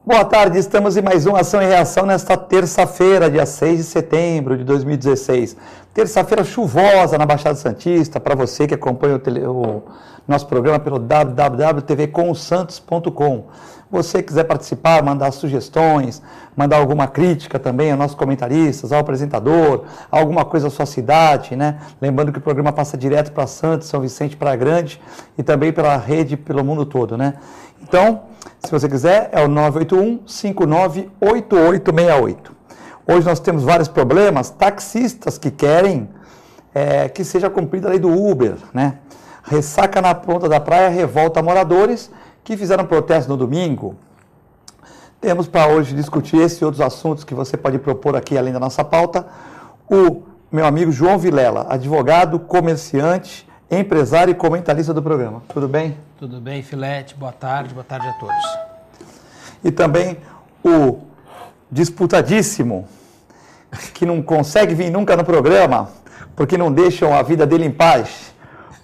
Boa tarde, estamos em mais uma Ação e Reação nesta terça-feira, dia 6 de setembro de 2016. Terça-feira chuvosa na Baixada Santista, para você que acompanha o nosso programa pelo www.tvcomsantos.com. Você quiser participar, mandar sugestões, mandar alguma crítica também aos nossos comentaristas, ao apresentador, alguma coisa à sua cidade, né? Lembrando que o programa passa direto para Santos, São Vicente, Praia Grande e também pela rede, pelo mundo todo, né? Então, se você quiser, é o 981-598868. Hoje nós temos vários problemas, taxistas que querem que seja cumprida a lei do Uber, né? Ressaca na ponta da praia, revolta moradores que fizeram protesto no domingo. Temos para hoje discutir esse e outros assuntos que você pode propor aqui, além da nossa pauta, o meu amigo João Vilela, advogado, comerciante, empresário e comentarista do programa. Tudo bem? Tudo bem, Filete. Boa tarde a todos. E também o disputadíssimo, que não consegue vir nunca no programa, porque não deixam a vida dele em paz,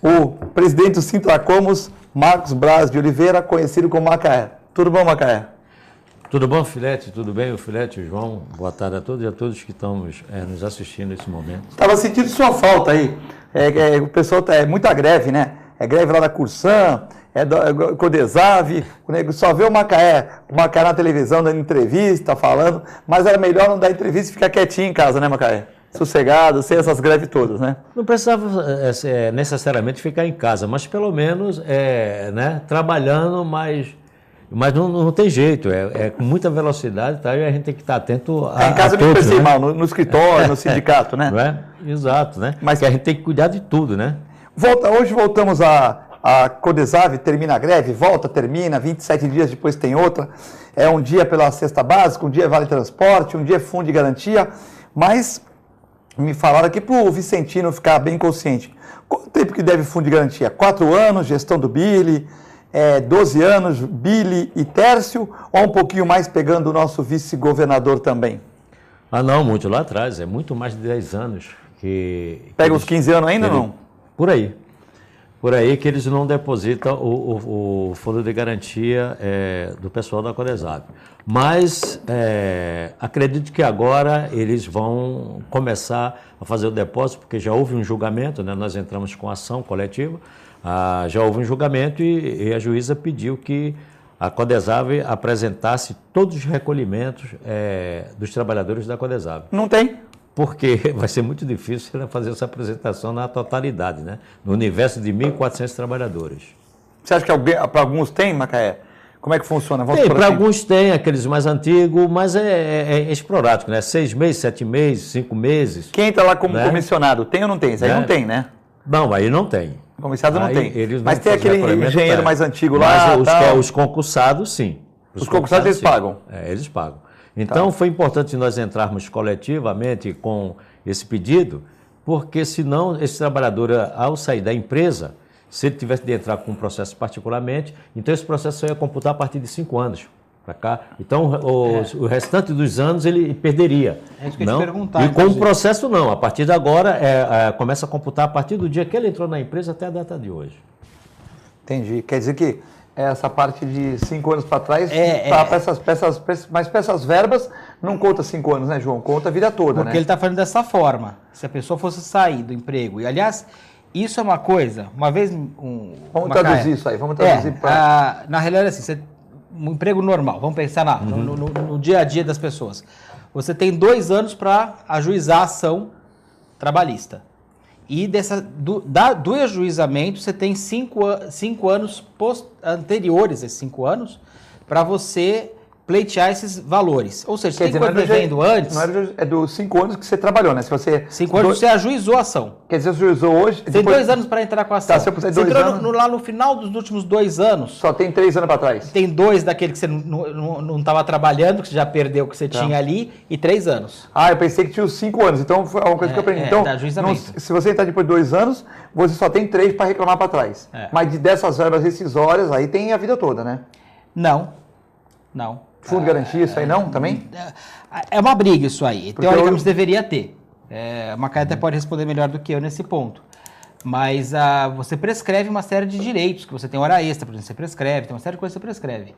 o presidente do Sintracomos, Marcos Braz de Oliveira, conhecido como Macaé. Tudo bom, Macaé? Tudo bom, Filete? Tudo bem, o Filete, o João? Boa tarde a todos e a todos que estão nos assistindo nesse momento. Estava sentindo sua falta aí. O pessoal é muita greve, né? É greve lá da Cursan, do Codesave, o nego só vê o Macaé na televisão dando entrevista, falando, mas era melhor não dar entrevista e ficar quietinho em casa, né, Macaé? Sossegado, sem essas greves todas, né? Não precisava necessariamente ficar em casa, mas pelo menos né, trabalhando, mas não tem jeito, com muita velocidade, tá? E a gente tem que estar atento a em casa a me todos, pensei né? mal, no escritório, no sindicato, né? Não é? Exato, né? Mas que a gente tem que cuidar de tudo, né? Hoje voltamos a Codesave, termina a greve, volta, termina, 27 dias depois tem outra. É um dia pela cesta básica, um dia vale transporte, um dia fundo de garantia, mas me falaram aqui para o Vicentino ficar bem consciente. Quanto tempo que deve fundo de garantia? 4 anos, gestão do Billy, 12 anos, Billy e Tércio, ou um pouquinho mais pegando o nosso vice-governador também? Ah, não, muito lá atrás, é muito mais de 10 anos que... Pega uns 15 anos ainda ou não? Por aí que eles não depositam o fundo de garantia do pessoal da Codesave. Mas acredito que agora eles vão começar a fazer o depósito, porque já houve um julgamento, né? Nós entramos com ação coletiva, já houve um julgamento e a juíza pediu que a Codesave apresentasse todos os recolhimentos dos trabalhadores da Codesave. Não tem. Porque vai ser muito difícil ela fazer essa apresentação na totalidade, né? No universo de 1.400 trabalhadores. Você acha que para alguns tem, Macaé? Como é que funciona? Para alguns tem, aqueles mais antigos, mas é esporádico, né? 6 meses, 7 meses, 5 meses. Quem entra lá como comissionado, tem ou não tem? Isso aí não tem, né? Não, aí não tem. Comissionado não tem. Mas tem aquele engenheiro mais antigo lá. Mas os concursados, sim. Os concursados eles pagam? Eles pagam. Então, foi importante nós entrarmos coletivamente com esse pedido, porque senão esse trabalhador, ao sair da empresa, se ele tivesse de entrar com um processo particularmente, então esse processo só ia computar a partir de 5 anos para cá. Então, o restante dos anos ele perderia. É isso que eu ia te perguntar. E com o processo não. A partir de agora, começa a computar a partir do dia que ele entrou na empresa até a data de hoje. Entendi. Quer dizer que essa parte de 5 anos para trás, mas para essas verbas não conta 5 anos, né, João? Conta a vida toda, porque ele está falando dessa forma. Se a pessoa fosse sair do emprego, e aliás, isso é uma coisa, uma vez... Vamos traduzir isso aí, vamos traduzir para... Na realidade, assim, um emprego normal, vamos pensar no dia a dia das pessoas. Você tem 2 anos para ajuizar a ação trabalhista. E do ajuizamento, você tem 5 anos anteriores a esses 5 anos para você pleitear esses valores. Ou seja, você tem que ir devendo antes... É dos 5 anos que você trabalhou, né? Se você 5 anos você ajuizou a ação. Quer dizer, você ajuizou hoje... Tem 2 anos para entrar com a ação. Tá, se eu puser você 2 entrou anos... lá no final dos últimos 2 anos... Só tem 3 anos para trás. Tem 2 daquele que você não estava trabalhando, que você já perdeu o que você tinha ali, e 3 anos. Eu pensei que tinha os 5 anos, então foi uma coisa que eu aprendi. Então, se você entrar depois de 2 anos, você só tem 3 para reclamar para trás. Mas dessas verbas rescisórias, aí tem a vida toda, né? Não. Fundo de garantia, isso aí não, também? É uma briga isso aí. Teoricamente deveria ter. A Macaé até pode responder melhor do que eu nesse ponto. Mas você prescreve uma série de direitos, que você tem hora extra, por exemplo, você prescreve, tem uma série de coisas que você prescreve.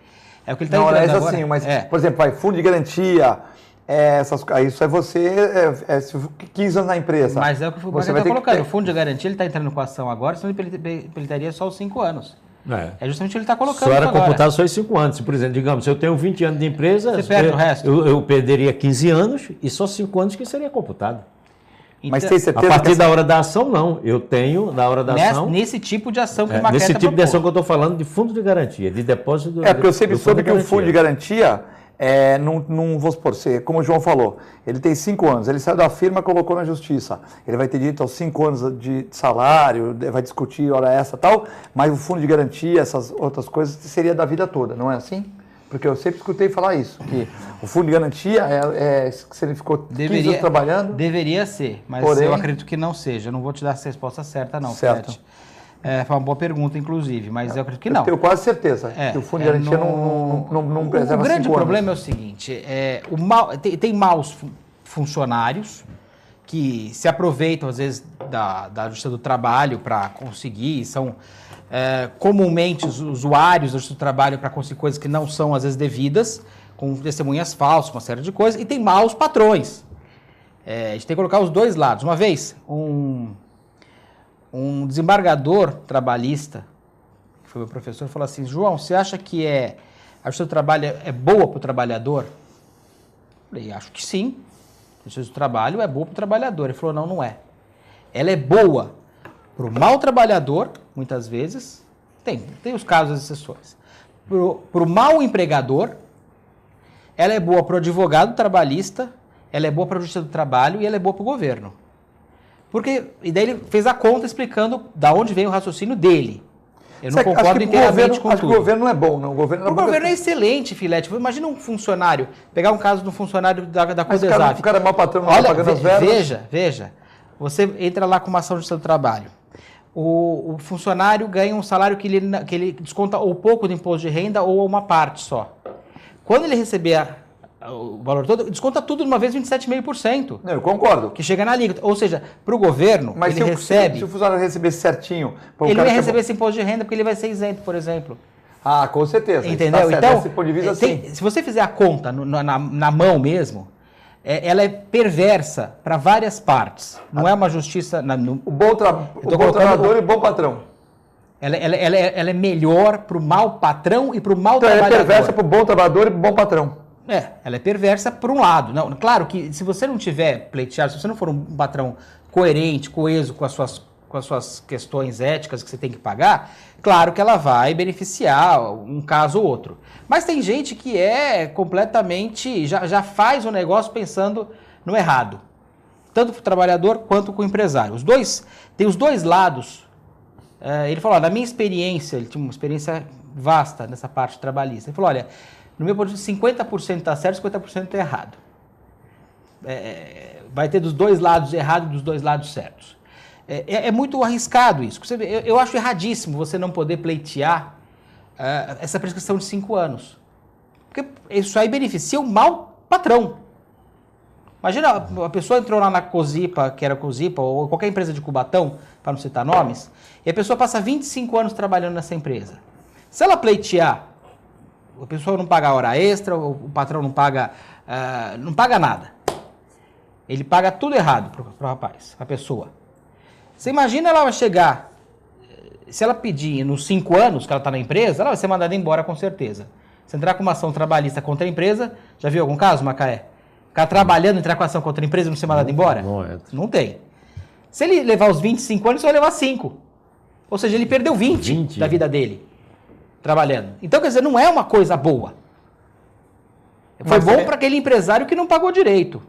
É o que ele está entrando agora. Não, assim, mas, por exemplo, vai fundo de garantia, isso é você 15 anos na empresa. Mas é o que o Wagner está colocando. O fundo de garantia, ele está entrando com a ação agora, senão ele estaria só os 5 anos. É justamente o que ele está colocando. Só era computado só em 5 anos. Por exemplo, digamos, se eu tenho 20 anos de empresa, você perde o resto. Eu perderia 15 anos e só 5 anos que seria computado. Mas tem certeza? A partir da hora da ação, não. Eu tenho, na hora da ação... Nesse tipo de ação que o Maqueta nesse tipo de ação que eu estou falando de fundo de garantia, de depósito... Porque eu sempre soube que o fundo de garantia, não vou supor, como o João falou, ele tem 5 anos, ele saiu da firma e colocou na justiça. Ele vai ter direito aos 5 anos de salário, vai discutir hora essa e tal, mas o fundo de garantia, essas outras coisas, seria da vida toda, não é assim? Porque eu sempre escutei falar isso, que o fundo de garantia se ele ficou 15 anos trabalhando... Deveria ser, mas porém, eu acredito que não seja. Eu não vou te dar essa resposta certa, não, certo. Foi uma boa pergunta, inclusive, mas eu acredito que não. Eu tenho quase certeza que o fundo de garantia não preserva 5 anos. O grande problema é o seguinte, tem maus funcionários que se aproveitam, às vezes, da Justiça do Trabalho para conseguir, são... comumente os usuários do trabalho para conseguir coisas que não são às vezes devidas, com testemunhas falsas, uma série de coisas, e tem maus patrões. A gente tem que colocar os dois lados. Uma vez, um desembargador trabalhista, que foi meu professor, falou assim: João, você acha que a Justiça do Trabalho é boa para o trabalhador? Eu falei, acho que sim. A Justiça do Trabalho é boa para o trabalhador. Ele falou, não é. Ela é boa para o mau trabalhador, muitas vezes, tem os casos, as exceções. Para o mau empregador, ela é boa para o advogado trabalhista, ela é boa para a Justiça do Trabalho e ela é boa para o governo. E daí ele fez a conta explicando da onde vem o raciocínio dele. Eu não concordo inteiramente com tudo. Acho que o governo não é bom, não. O governo é excelente, Filete. Imagina um funcionário, pegar um caso de um funcionário da Codesaf. O cara é mau patrão, não está pagando as verbas. Veja. Você entra lá com uma ação de Justiça do Trabalho. O funcionário ganha um salário que ele desconta ou pouco do imposto de renda ou uma parte só. Quando ele receber o valor todo, desconta tudo de uma vez 27,5%. Eu concordo. Que chega na alíquota. Ou seja, para o governo, mas ele recebe... Se o funcionário recebesse certinho... Ele não ia receber esse imposto de renda porque ele vai ser isento, por exemplo. Ah, com certeza. Entendeu? Tá então, desse ponto de vista, sim. Se você fizer a conta na mão mesmo... ela é perversa para várias partes. Não é uma justiça... O bom trabalhador e o bom patrão. Ela é melhor para o mau patrão e para o mau trabalhador. Ela é perversa para o bom trabalhador e para o bom patrão. Ela é perversa por um lado. Não, claro que se você não tiver pleiteado, se você não for um patrão coerente, coeso com as suas questões éticas que você tem que pagar, claro que ela vai beneficiar um caso ou outro. Mas tem gente que completamente, já faz o negócio pensando no errado. Tanto para o trabalhador quanto com o empresário. Tem os dois lados. Ele falou, na minha experiência, ele tinha uma experiência vasta nessa parte trabalhista. Ele falou, olha, no meu ponto de vista, 50% está certo, 50% está errado. Vai ter dos dois lados errado e dos dois lados certos. É muito arriscado isso. Eu acho erradíssimo você não poder pleitear essa prescrição de 5 anos. Porque isso aí beneficia o mau patrão. Imagina, a pessoa entrou lá na Cozipa, que era Cozipa, ou qualquer empresa de Cubatão, para não citar nomes, e a pessoa passa 25 anos trabalhando nessa empresa. Se ela pleitear, a pessoa não paga hora extra, o patrão não paga nada. Ele paga tudo errado para o rapaz, a pessoa. Você imagina ela vai chegar, se ela pedir nos 5 anos que ela está na empresa, ela vai ser mandada embora com certeza. Se entrar com uma ação trabalhista contra a empresa, já viu algum caso, Macaé? Ficar trabalhando, entrar com ação contra a empresa e não ser mandado embora? Não tem. Se ele levar os 25 anos, ele vai levar 5. Ou seja, ele perdeu 20 da vida dele trabalhando. Então, quer dizer, não é uma coisa boa. Foi bom para aquele empresário que não pagou direito.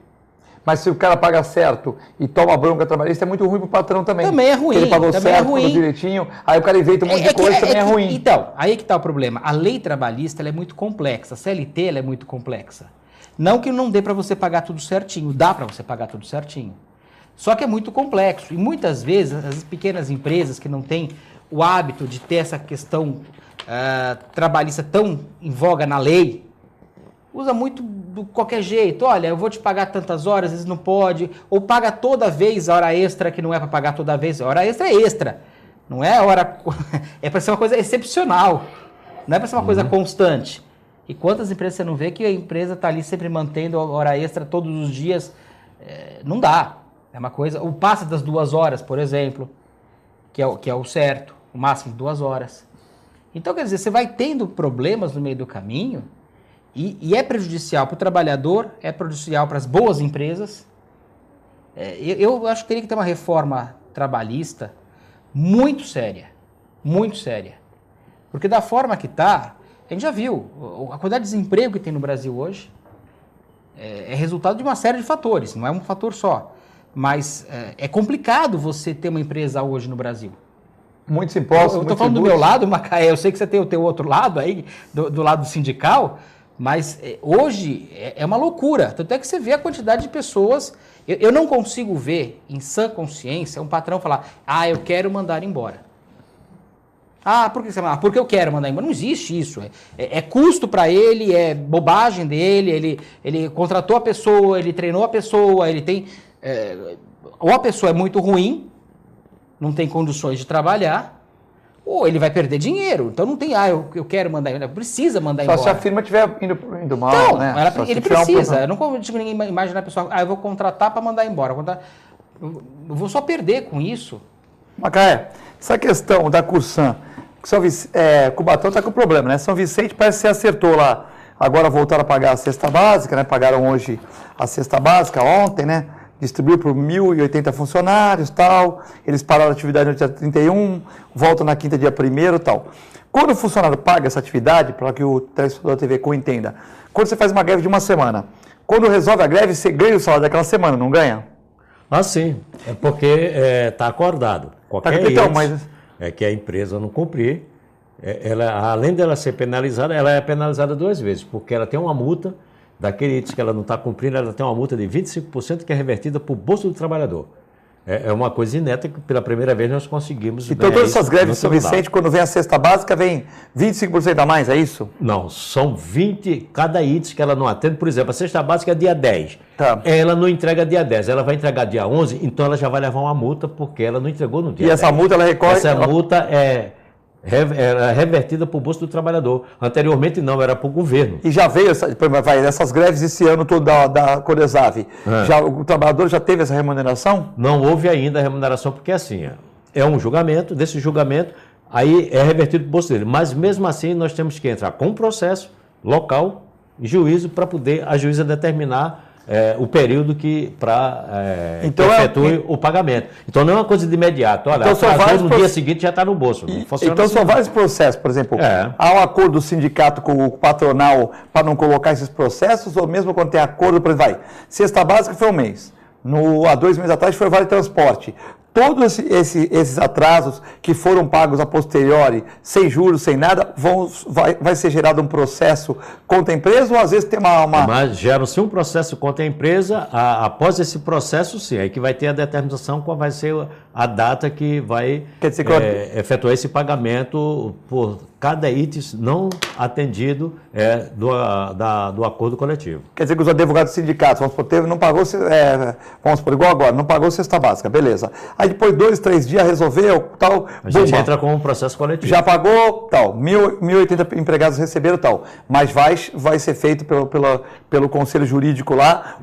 Mas se o cara paga certo e toma bronca trabalhista, é muito ruim para o patrão também. Também é ruim. Ele pagou certo, pagou direitinho, aí o cara inventa um monte de coisa, também é ruim. Então, aí que está o problema. A lei trabalhista ela é muito complexa, a CLT ela é muito complexa. Não que não dê para você pagar tudo certinho, dá para você pagar tudo certinho. Só que é muito complexo. E muitas vezes as pequenas empresas que não têm o hábito de ter essa questão trabalhista tão em voga na lei, usa muito do qualquer jeito. Olha, eu vou te pagar tantas horas, às vezes não pode. Ou paga toda vez a hora extra, que não é para pagar toda vez. A hora extra é extra. Não é hora... É para ser uma coisa excepcional. Não é para ser uma coisa constante. E quantas empresas você não vê que a empresa está ali sempre mantendo a hora extra todos os dias? Não dá. É uma coisa... O passe das 2 horas, por exemplo, que é o certo. O máximo de 2 horas. Então, quer dizer, você vai tendo problemas no meio do caminho e é prejudicial para o trabalhador, é prejudicial para as boas empresas. Eu acho que teria que ter uma reforma trabalhista muito séria. Muito séria. Porque da forma que está, a gente já viu, a quantidade de desemprego que tem no Brasil hoje é resultado de uma série de fatores, não é um fator só. Mas é complicado você ter uma empresa hoje no Brasil. Muitos impostos, eu estou falando do meu lado, Macaé, eu sei que você tem o teu outro lado aí, do lado sindical, mas hoje é uma loucura. Tanto é que você vê a quantidade de pessoas... Eu não consigo ver, em sã consciência, um patrão falar, eu quero mandar embora. Por que você fala? Porque eu quero mandar embora. Não existe isso. É custo para ele, é bobagem dele, ele contratou a pessoa, ele treinou a pessoa, ele tem... ou a pessoa é muito ruim, não tem condições de trabalhar, ou ele vai perder dinheiro. Então não tem, eu quero mandar embora. Precisa mandar embora. Só se a firma estiver indo mal, então, né? Ele precisa. Eu não digo ninguém imaginar a pessoa, eu vou contratar para mandar embora. Eu vou só perder com isso. Macaé, essa questão da Corsã, Cubatão está com problema, né? São Vicente parece que você acertou lá. Agora voltaram a pagar a cesta básica, né? Pagaram hoje a cesta básica, ontem, né? Distribuiu por 1.080 funcionários, tal. Eles pararam a atividade no dia 31, voltam na quinta, dia 1º, tal. Quando o funcionário paga essa atividade, para que o telespectador da TV Com entenda, quando você faz uma greve de uma semana, quando resolve a greve, você ganha o salário daquela semana, não ganha? Sim. É porque está acordado. Qualquer que a empresa não cumprir, além dela ser penalizada, ela é penalizada 2 vezes, porque ela tem uma multa. Daquele item que ela não está cumprindo, ela tem uma multa de 25% que é revertida para o bolso do trabalhador. É uma coisa ineta que pela primeira vez nós conseguimos. Então todas essas greves de São Vicente, quando vem a cesta básica, vem 25% a mais, é isso? Não, são 20, cada item que ela não atende. Por exemplo, a cesta básica é dia 10. Tá. Ela não entrega dia 10, ela vai entregar dia 11, então ela já vai levar uma multa porque ela não entregou no dia 10. E essa multa, ela recorre... Essa multa era revertida para o bolso do trabalhador. Anteriormente não, era para o governo. E já veio essas greves esse ano todo da Codesave. O trabalhador já teve essa remuneração? Não houve ainda a remuneração, porque assim, é um julgamento, desse julgamento, aí é revertido para o bolso dele. Mas mesmo assim nós temos que entrar com um processo local, em juízo, para poder a juíza determinar o período que efetue o pagamento. Então não é uma coisa de imediato. Olha, então, no dia seguinte já está no bolso. Então são vários processos, por exemplo, há um acordo do sindicato com o patronal para não colocar esses processos, ou mesmo quando tem acordo, por exemplo, cesta básica foi 1 mês, há 2 meses atrás foi vale transporte. Todos esses atrasos que foram pagos a posteriori, sem juros, sem nada, vai ser gerado um processo contra a empresa ou às vezes tem Mas gera-se um processo contra a empresa, após esse processo sim, aí que vai ter a determinação qual vai ser a data que vai efetuar esse pagamento por cada item não atendido do acordo coletivo. Quer dizer que os advogados dos sindicatos, vamos supor, não pagou, vamos supor, igual agora, não pagou cesta básica, beleza. Aí depois 2, 3 dias resolveu, tal, a gente entra com um processo coletivo. Já pagou, tal, 1.080 empregados receberam, tal, mas vai ser feito pelo conselho jurídico lá,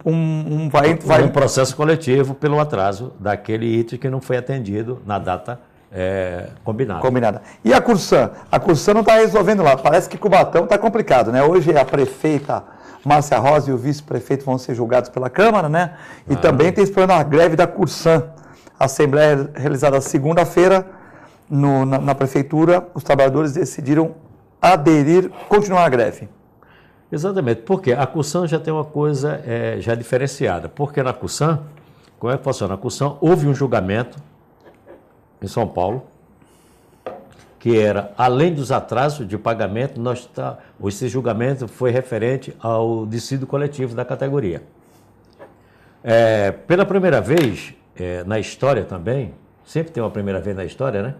um processo coletivo pelo atraso daquele item que não foi atendido na data combinada. E a Corsã? A Corsã não está resolvendo lá. Parece que Cubatão está complicado, né? Hoje a prefeita Márcia Rosa e o vice-prefeito vão ser julgados pela Câmara, né? E também tem esse problema da greve da Corsã. A assembleia realizada segunda-feira na prefeitura, os trabalhadores decidiram continuar a greve. Exatamente, porque a Corsã já tem uma coisa já diferenciada. Porque na Corsã, como é que funciona? Na Corsã houve um julgamento em São Paulo, que era, além dos atrasos de pagamento, esse julgamento foi referente ao dissídio coletivo da categoria. Pela primeira vez, na história também, sempre tem uma primeira vez na história, né?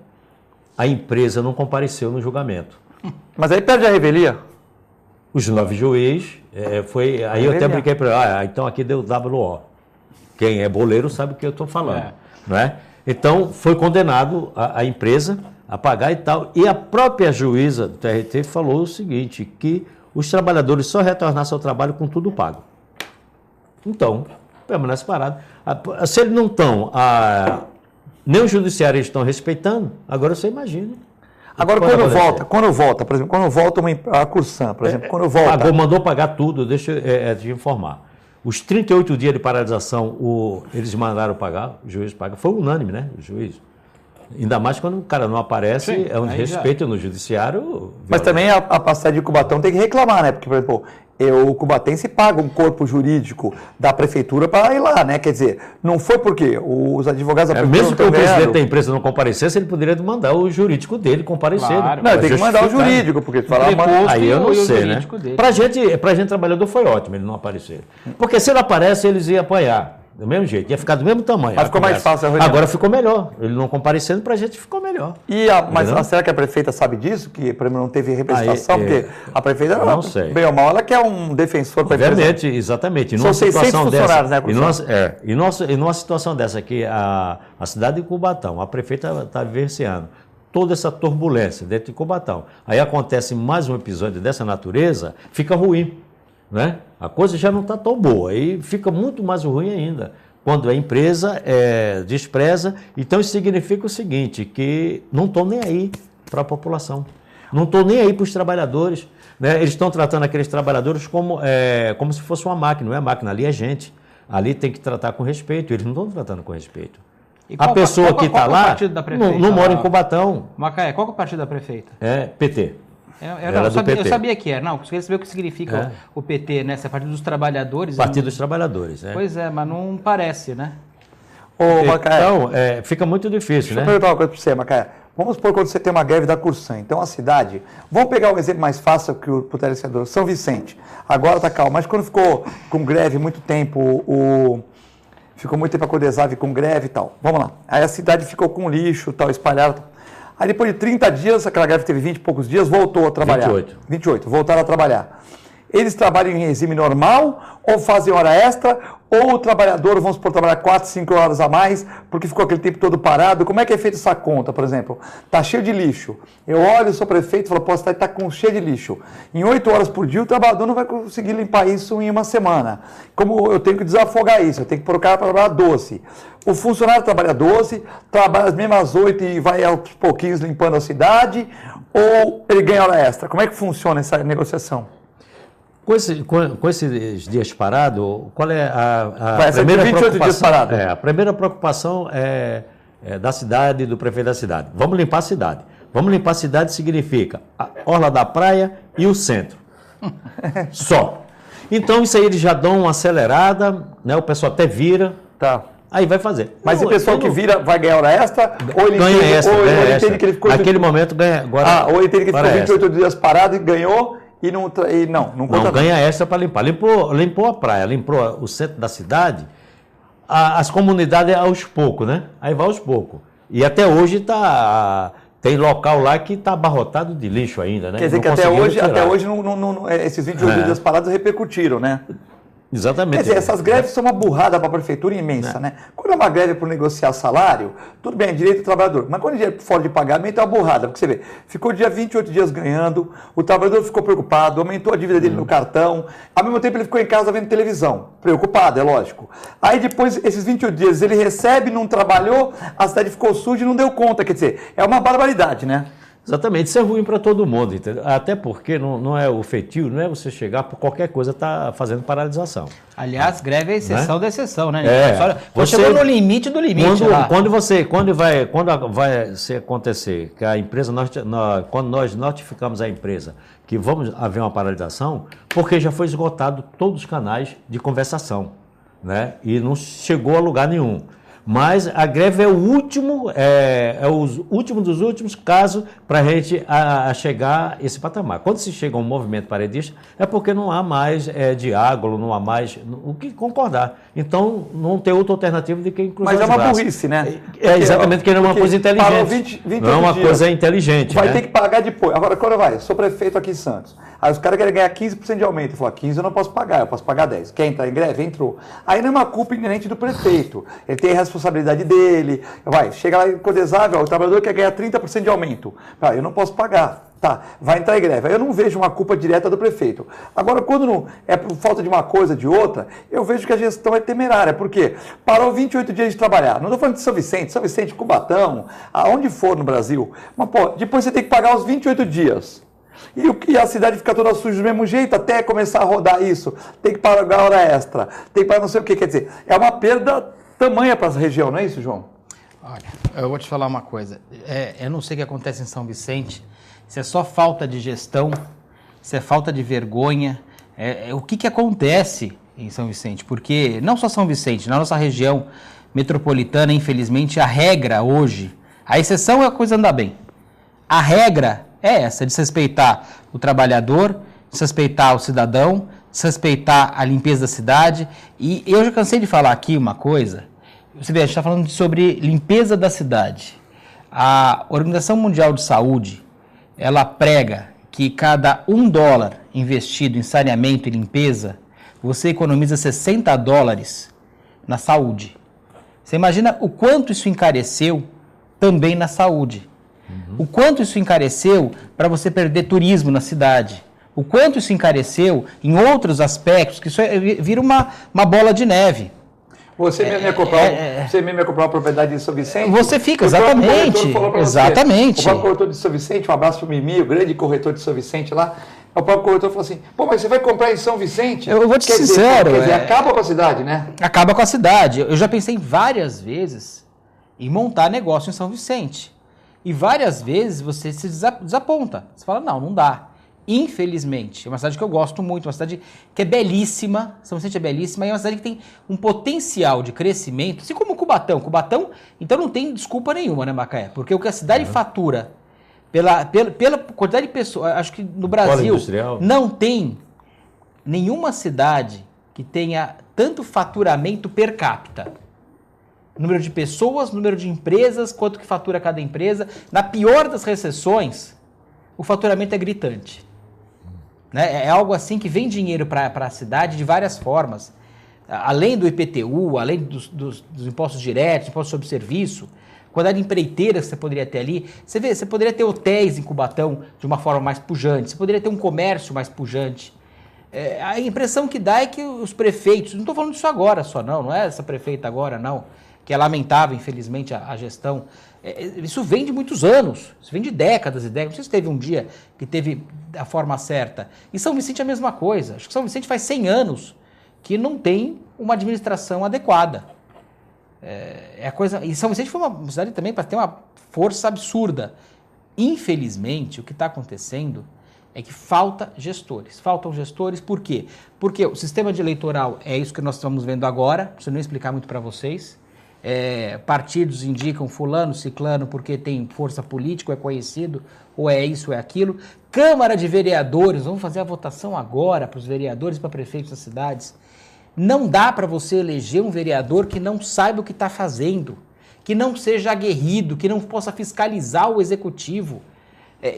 A empresa não compareceu no julgamento. Mas aí perde a revelia? Os 9 juízes, aí eu até brinquei para ele, então aqui deu WO. Quem é boleiro sabe o que eu estou falando. Não é? Então, foi condenado a empresa a pagar e tal. E a própria juíza do TRT falou o seguinte, que os trabalhadores só retornassem ao trabalho com tudo pago. Então, permanece parado. Se eles não estão, nem o judiciário eles estão respeitando, agora você imagina. Agora, quando volta, por exemplo, quando volta a Corsan, por exemplo, quando volta... Pagou, mandou pagar tudo, deixa eu te informar. Os 38 dias de paralisação, eles mandaram pagar, o juiz paga. Foi unânime, né, o juiz. Ainda mais quando o cara não aparece, sim, é um desrespeito no judiciário. Mas também a sede de Cubatão tem que reclamar, né? Porque, por exemplo, o cubatense paga um corpo jurídico da prefeitura para ir lá, né? Quer dizer, não foi porque os advogados da prefeitura... Mesmo que o presidente da empresa não comparecesse, ele poderia mandar o jurídico dele comparecer. Claro, não, ele tem que mandar o jurídico, porque falar... Aí eu não sei, né? Pra gente trabalhador foi ótimo ele não aparecer. Porque se ele aparece, eles iam apanhar. Do mesmo jeito, ia ficar do mesmo tamanho. Mas ficou mais fácil a reunião. Agora ficou melhor. Ele não comparecendo, pra gente ficou melhor. Mas será que a prefeita sabe disso? Que para mim não teve representação? Porque a prefeita, não sei. Bem ou mal, ela quer um defensor para a empresa. Obviamente, exatamente. São 600 funcionários, né? E numa situação dessa aqui, a cidade de Cubatão, a prefeita está vivenciando toda essa turbulência dentro de Cubatão. Aí acontece mais um episódio dessa natureza, fica ruim. Né? A coisa já não está tão boa e fica muito mais ruim ainda quando a empresa despreza. Então isso significa o seguinte, que não estão nem aí para a população, não estão nem aí para os trabalhadores, né? Eles estão tratando aqueles trabalhadores como se fosse uma máquina, não é máquina, ali é gente, ali tem que tratar com respeito, eles não estão tratando com respeito. A pessoa que está lá não mora em Cubatão. Macaé, qual que é o partido da prefeita? PT. Eu sabia que era. Não, eu queria saber o que significa o PT, né? Essa Partido dos Trabalhadores. Partido dos Trabalhadores, né? Pois é, mas não parece, né? Então, fica muito difícil, né? Deixa eu perguntar uma coisa para você, Macaé. Vamos supor quando você tem uma greve da Corsan. Então, a cidade... Vamos pegar um exemplo mais fácil que o telespectador. São Vicente. Agora está calmo. Mas quando ficou com greve muito tempo, ficou muito tempo a Codesave com greve e tal. Vamos lá. Aí a cidade ficou com lixo, tal, espalhado. Aí depois de 30 dias, aquela greve teve 20 e poucos dias, voltou a trabalhar. 28, voltaram a trabalhar. Eles trabalham em regime normal ou fazem hora extra? Ou o trabalhador, vamos supor, trabalhar 4, 5 horas a mais porque ficou aquele tempo todo parado? Como é que é feita essa conta, por exemplo? Está cheio de lixo. Eu olho, sou prefeito e falo, pô, está cheio de lixo. Em 8 horas por dia, o trabalhador não vai conseguir limpar isso em uma semana. Como eu tenho que desafogar isso? Eu tenho que pôr o cara para trabalhar 12. O funcionário trabalha 12, trabalha as mesmas 8 e vai aos pouquinhos limpando a cidade, ou ele ganha hora extra? Como é que funciona essa negociação? Com esses dias parados, qual é Vai ser 28 dias parado. A primeira preocupação é da cidade, do prefeito da cidade. Vamos limpar a cidade. Vamos limpar a cidade significa a orla da praia e o centro. Só. Então, isso aí eles já dão uma acelerada, né? O pessoal até vira. Tá. Aí vai fazer. Mas o pessoal que vira vai ganhar hora extra? Ou ele ganha extra, ou ele entende que ele ficou... Naquele momento ganha... Agora, ou ele entende que ele ficou 28 dias parado e ganhou e não conta. Não ganha extra para limpar. Limpou a praia, limpou o centro da cidade, as comunidades aos poucos, né? Aí vai aos poucos. E até hoje tem local lá que está abarrotado de lixo ainda, né? Quer dizer que até hoje esses 28 dias parados repercutiram, né? Exatamente. Quer dizer, essas greves são uma burrada para a prefeitura imensa, né? Quando é uma greve por negociar salário, tudo bem, é direito do trabalhador. Mas quando é fora de pagamento, é uma burrada. Porque você vê, ficou dia 28 dias ganhando, o trabalhador ficou preocupado, aumentou a dívida dele no cartão, ao mesmo tempo ele ficou em casa vendo televisão. Preocupado, é lógico. Aí depois, esses 28 dias, ele recebe, não trabalhou, a cidade ficou suja e não deu conta. Quer dizer, é uma barbaridade, né? Exatamente, isso é ruim para todo mundo, entendeu? Até porque não é o feitio, não é você chegar por qualquer coisa tá fazendo paralisação. Aliás, greve é exceção da exceção, né? Você chegou no limite do limite. Quando vai se acontecer que a empresa, quando nós notificamos a empresa que vamos haver uma paralisação, porque já foi esgotado todos os canais de conversação, né? E não chegou a lugar nenhum. Mas a greve é o último, o último dos últimos casos para a gente chegar a esse patamar. Quando se chega a um movimento paredista, é porque não há mais diálogo, não há mais o que concordar. Então, não tem outra alternativa do que incluir. Mas é uma burrice, né? Exatamente, porque não é uma coisa inteligente. Não é uma coisa inteligente. Vai ter que pagar depois. Agora, quando vai? Sou prefeito aqui em Santos. Aí os caras querem ganhar 15% de aumento. Eu falo, 15 eu não posso pagar, eu posso pagar 10. Quer entrar em greve? Entrou. Aí não é uma culpa inerente do prefeito. Ele tem a responsabilidade dele. Chega lá em Codesave, o trabalhador quer ganhar 30% de aumento. Eu não posso pagar. Tá, vai entrar em greve. Aí eu não vejo uma culpa direta do prefeito. Agora, quando não é por falta de uma coisa, de outra, eu vejo que a gestão é temerária. Por quê? Parou 28 dias de trabalhar. Não estou falando de São Vicente, Cubatão, aonde for no Brasil. Mas, depois você tem que pagar os 28 dias. E a cidade fica toda suja do mesmo jeito, até começar a rodar isso. Tem que pagar hora extra, tem que pagar não sei o quê. Quer dizer, é uma perda tamanha para essa região, não é isso, João? Olha, eu vou te falar uma coisa. Eu não sei o que acontece em São Vicente, se é só falta de gestão, se é falta de vergonha. O que acontece em São Vicente? Porque não só São Vicente, na nossa região metropolitana, infelizmente, a regra hoje, a exceção é a coisa andar bem. A regra é essa, desrespeitar o trabalhador, desrespeitar o cidadão, desrespeitar a limpeza da cidade. E eu já cansei de falar aqui uma coisa. Você vê, a gente está falando sobre limpeza da cidade. A Organização Mundial de Saúde, ela prega que cada $1 investido em saneamento e limpeza, você economiza $60 na saúde. Você imagina o quanto isso encareceu também na saúde. O quanto isso encareceu para você perder turismo na cidade. O quanto isso encareceu em outros aspectos, que isso vira uma bola de neve. Você mesmo ia comprar uma propriedade de São Vicente? Você fica, exatamente. Exatamente. O próprio corretor de São Vicente, um abraço para o Mimi, o grande corretor de São Vicente lá. O próprio corretor falou assim, mas você vai comprar em São Vicente? Eu vou te ser sincero. Quer dizer, acaba com a cidade, né? Acaba com a cidade. Eu já pensei várias vezes em montar negócio em São Vicente. E várias vezes você se desaponta. Você fala, não dá. Infelizmente, é uma cidade que eu gosto muito, uma cidade que é belíssima, São Vicente é belíssima, e é uma cidade que tem um potencial de crescimento, assim como Cubatão. Cubatão, então não tem desculpa nenhuma, né, Macaé? Porque o que a cidade fatura, pela quantidade de pessoas, acho que no Brasil não tem nenhuma cidade que tenha tanto faturamento per capita. Número de pessoas, número de empresas, quanto que fatura cada empresa. Na pior das recessões, o faturamento é gritante. Né? É algo assim que vem dinheiro para a cidade de várias formas. Além do IPTU, além dos impostos diretos, impostos sobre serviço, quantidade de empreiteiras que você poderia ter ali. Você vê, você poderia ter hotéis em Cubatão de uma forma mais pujante, você poderia ter um comércio mais pujante. A impressão que dá é que os prefeitos, não estou falando disso agora só não é essa prefeita agora não, que é lamentável, infelizmente, a gestão. Isso vem de muitos anos, isso vem de décadas e décadas. Não sei se teve um dia que teve a forma certa. E São Vicente é a mesma coisa. Acho que São Vicente faz 100 anos que não tem uma administração adequada. E São Vicente foi uma cidade também para ter uma força absurda. Infelizmente, o que está acontecendo é que faltam gestores. Por quê? Porque o sistema de eleitoral é isso que nós estamos vendo agora, não preciso nem explicar muito para vocês. Partidos indicam fulano, ciclano, porque tem força política, é conhecido, ou é isso, ou é aquilo. Câmara de Vereadores, vamos fazer a votação agora para os vereadores e para prefeitos das cidades. Não dá para você eleger um vereador que não saiba o que está fazendo, que não seja aguerrido, que não possa fiscalizar o executivo.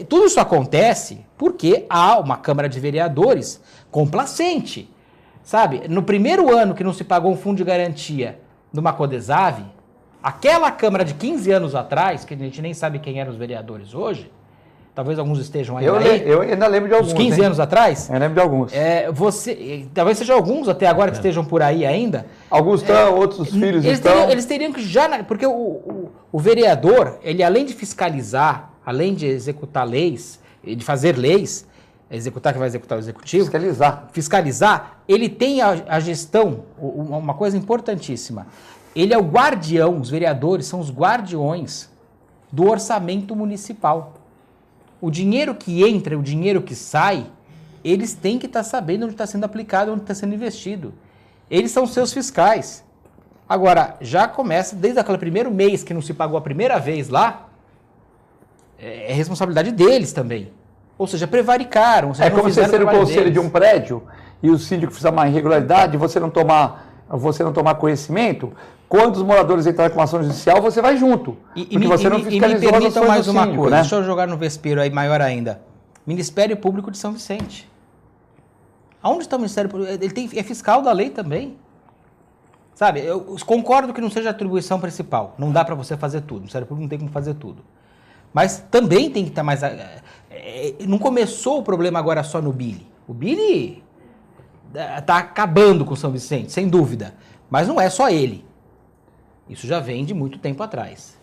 Tudo isso acontece porque há uma Câmara de Vereadores complacente. Sabe, no primeiro ano que não se pagou um fundo de garantia numa Codesave, aquela Câmara de 15 anos atrás, que a gente nem sabe quem eram os vereadores hoje, talvez alguns estejam aí. Eu ainda lembro de alguns. Uns 15 anos atrás? Eu lembro de alguns. Talvez sejam alguns até agora que estejam por aí ainda. Alguns estão, outros filhos estão. Eles teriam que já... Porque o vereador, ele além de fiscalizar, além de executar leis, de fazer leis, executar que vai executar o executivo. Fiscalizar, ele tem a gestão, uma coisa importantíssima. Ele é o guardião, os vereadores são os guardiões do orçamento municipal. O dinheiro que entra, o dinheiro que sai, eles têm que estar sabendo onde está sendo aplicado, onde está sendo investido. Eles são seus fiscais. Agora, já começa, desde aquele primeiro mês que não se pagou a primeira vez lá, é responsabilidade deles também. Ou seja, prevaricaram. Ou seja, É como você ser o conselho de um prédio e o síndico fizer uma irregularidade, você não tomar conhecimento, quando os moradores entrarem com uma ação judicial, você vai junto. Porque você não fiscalizou me permitam mais uma síndico, coisa, né? deixa eu jogar no vespeiro aí maior ainda. Ministério Público de São Vicente. Aonde está o Ministério Público? Ele é fiscal da lei também. Sabe, eu concordo que não seja a atribuição principal. Não dá para você fazer tudo. O Ministério Público não tem como fazer tudo. Mas também tem que estar mais... Não começou o problema agora só no Billy. O Billy está acabando com São Vicente, sem dúvida. Mas não é só ele. Isso já vem de muito tempo atrás.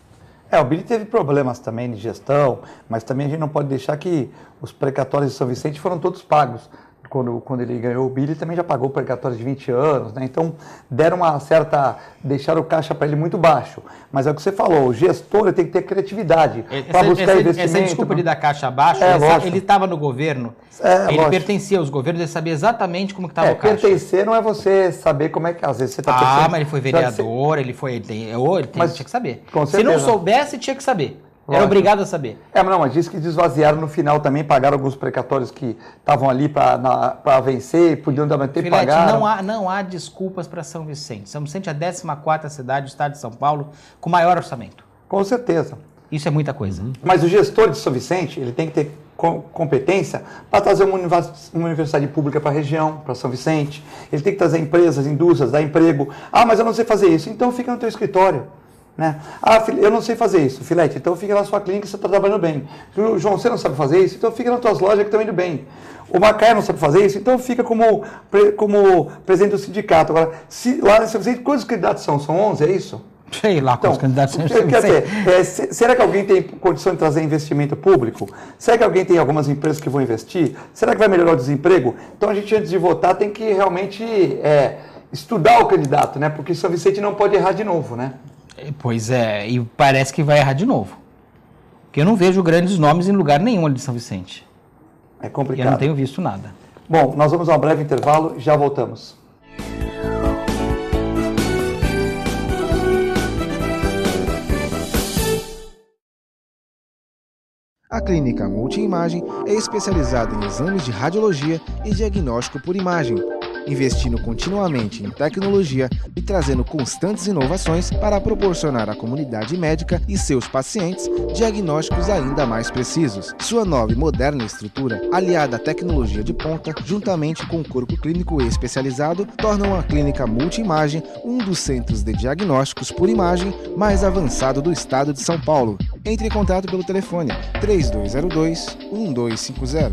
O Billy teve problemas também de gestão, mas também a gente não pode deixar que os precatórios de São Vicente foram todos pagos. Quando ele ganhou o Billy, também já pagou precatórios de 20 anos, né? Então, deram deixaram o caixa para ele muito baixo. Mas é o que você falou, o gestor ele tem que ter criatividade para buscar investimento. Essa desculpa de dar caixa abaixo, ele estava no governo, ele pertencia aos governos, ele sabia exatamente como estava o caixa. Pertencer não é você saber como é que, às vezes, você está pertencendo. Mas ele foi vereador, ele tinha que saber. Com Se não soubesse, tinha que saber. Era obrigado a saber. Mas diz que desvaziaram no final também, pagaram alguns precatórios que estavam ali para vencer, podiam ter pagado. Não há desculpas para São Vicente. São Vicente é a 14ª cidade do estado de São Paulo com maior orçamento. Com certeza. Isso é muita coisa. Mas o gestor de São Vicente, ele tem que ter competência para trazer uma universidade pública para a região, para São Vicente. Ele tem que trazer empresas, indústrias, dar emprego. Mas eu não sei fazer isso. Então fica no teu escritório. Né? Eu não sei fazer isso, Filete, então fica na sua clínica, você está trabalhando bem. João, você não sabe fazer isso, então fica nas tuas lojas que estão indo bem. O Macaé não sabe fazer isso, então fica como presidente do sindicato. Agora, lá em São Vicente, quantos candidatos são? São 11, é isso? Sei lá quantos candidatos são. Será que alguém tem condição de trazer investimento público? Será que alguém tem algumas empresas que vão investir? Será que vai melhorar o desemprego? Então a gente, antes de votar, tem que realmente estudar o candidato, né? Porque São Vicente não pode errar de novo, né? Pois é, e parece que vai errar de novo. Porque eu não vejo grandes nomes em lugar nenhum ali de São Vicente. É complicado. E eu não tenho visto nada. Bom, nós vamos a um breve intervalo e já voltamos. A Clínica Multiimagem é especializada em exames de radiologia e diagnóstico por imagem, investindo continuamente em tecnologia e trazendo constantes inovações para proporcionar à comunidade médica e seus pacientes diagnósticos ainda mais precisos. Sua nova e moderna estrutura, aliada à tecnologia de ponta, juntamente com o corpo clínico especializado, tornam a Clínica Multiimagem um dos centros de diagnósticos por imagem mais avançado do estado de São Paulo. Entre em contato pelo telefone 3202-1250.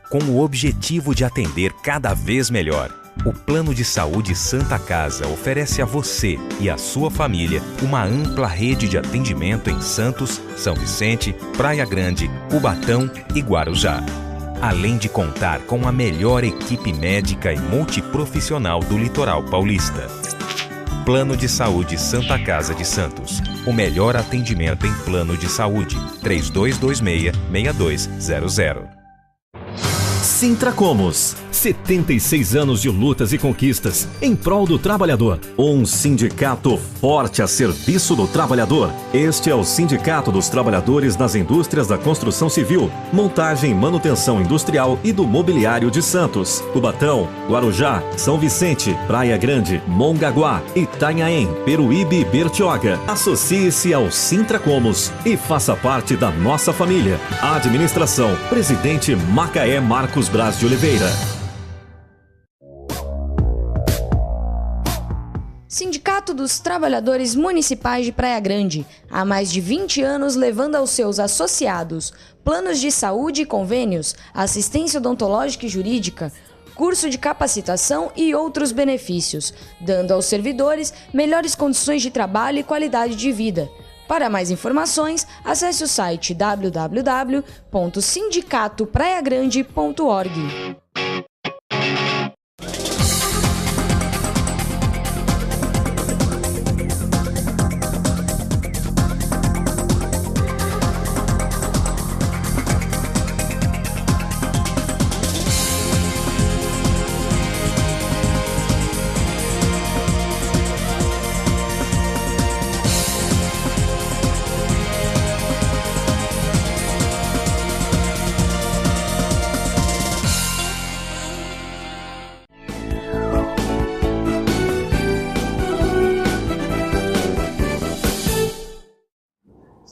Com o objetivo de atender cada vez melhor, o Plano de Saúde Santa Casa oferece a você e a sua família uma ampla rede de atendimento em Santos, São Vicente, Praia Grande, Cubatão e Guarujá. Além de contar com a melhor equipe médica e multiprofissional do litoral paulista. Plano de Saúde Santa Casa de Santos. O melhor atendimento em plano de saúde. 3226-6200. Sintracomos, 76 anos de lutas e conquistas em prol do trabalhador. Um sindicato forte a serviço do trabalhador. Este é o Sindicato dos Trabalhadores nas Indústrias da Construção Civil, Montagem e Manutenção Industrial e do Mobiliário de Santos, Cubatão, Guarujá, São Vicente, Praia Grande, Mongaguá, Itanhaém, Peruíbe e Bertioga. Associe-se ao Sintracomos e faça parte da nossa família. Administração, Presidente Macaé Marcos Braz de Oliveira. Sindicato dos Trabalhadores Municipais de Praia Grande, há mais de 20 anos levando aos seus associados planos de saúde e convênios, assistência odontológica e jurídica, curso de capacitação e outros benefícios, dando aos servidores melhores condições de trabalho e qualidade de vida. Para mais informações, acesse o site www.sindicatopraiagrande.org.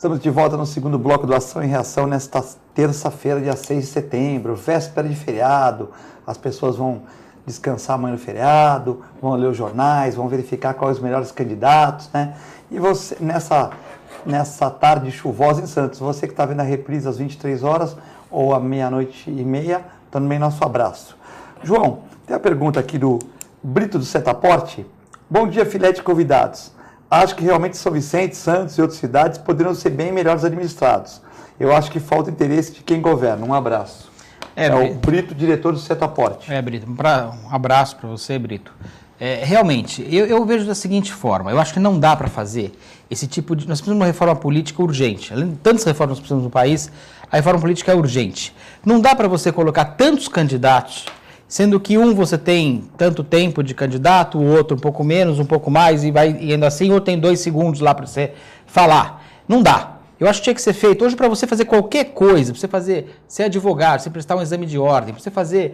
Estamos de volta no segundo bloco do Ação e Reação nesta terça-feira, dia 6 de setembro, véspera de feriado. As pessoas vão descansar amanhã no feriado, vão ler os jornais, vão verificar quais os melhores candidatos, né? E você, nessa tarde chuvosa em Santos, você que está vendo a reprise às 23 horas ou à meia-noite e meia, também nosso abraço. João, tem a pergunta aqui do Brito do Setaporte. Bom dia, Filete, convidados. Acho que realmente São Vicente, Santos e outras cidades poderiam ser bem melhores administrados. Eu acho que falta interesse de quem governa. Um abraço. É o Brito, diretor do Setaporte. Brito, um abraço para você, Brito. Realmente, eu vejo da seguinte forma, eu acho que não dá para fazer esse tipo de... Nós precisamos de uma reforma política urgente. Além de tantas reformas que precisamos no país, a reforma política é urgente. Não dá para você colocar tantos candidatos, sendo que você tem tanto tempo de candidato, o outro um pouco menos, um pouco mais, e vai indo assim, ou tem 2 segundos lá para você falar. Não dá. Eu acho que tinha que ser feito hoje para você fazer qualquer coisa, para você ser advogado, você prestar um exame de ordem, para você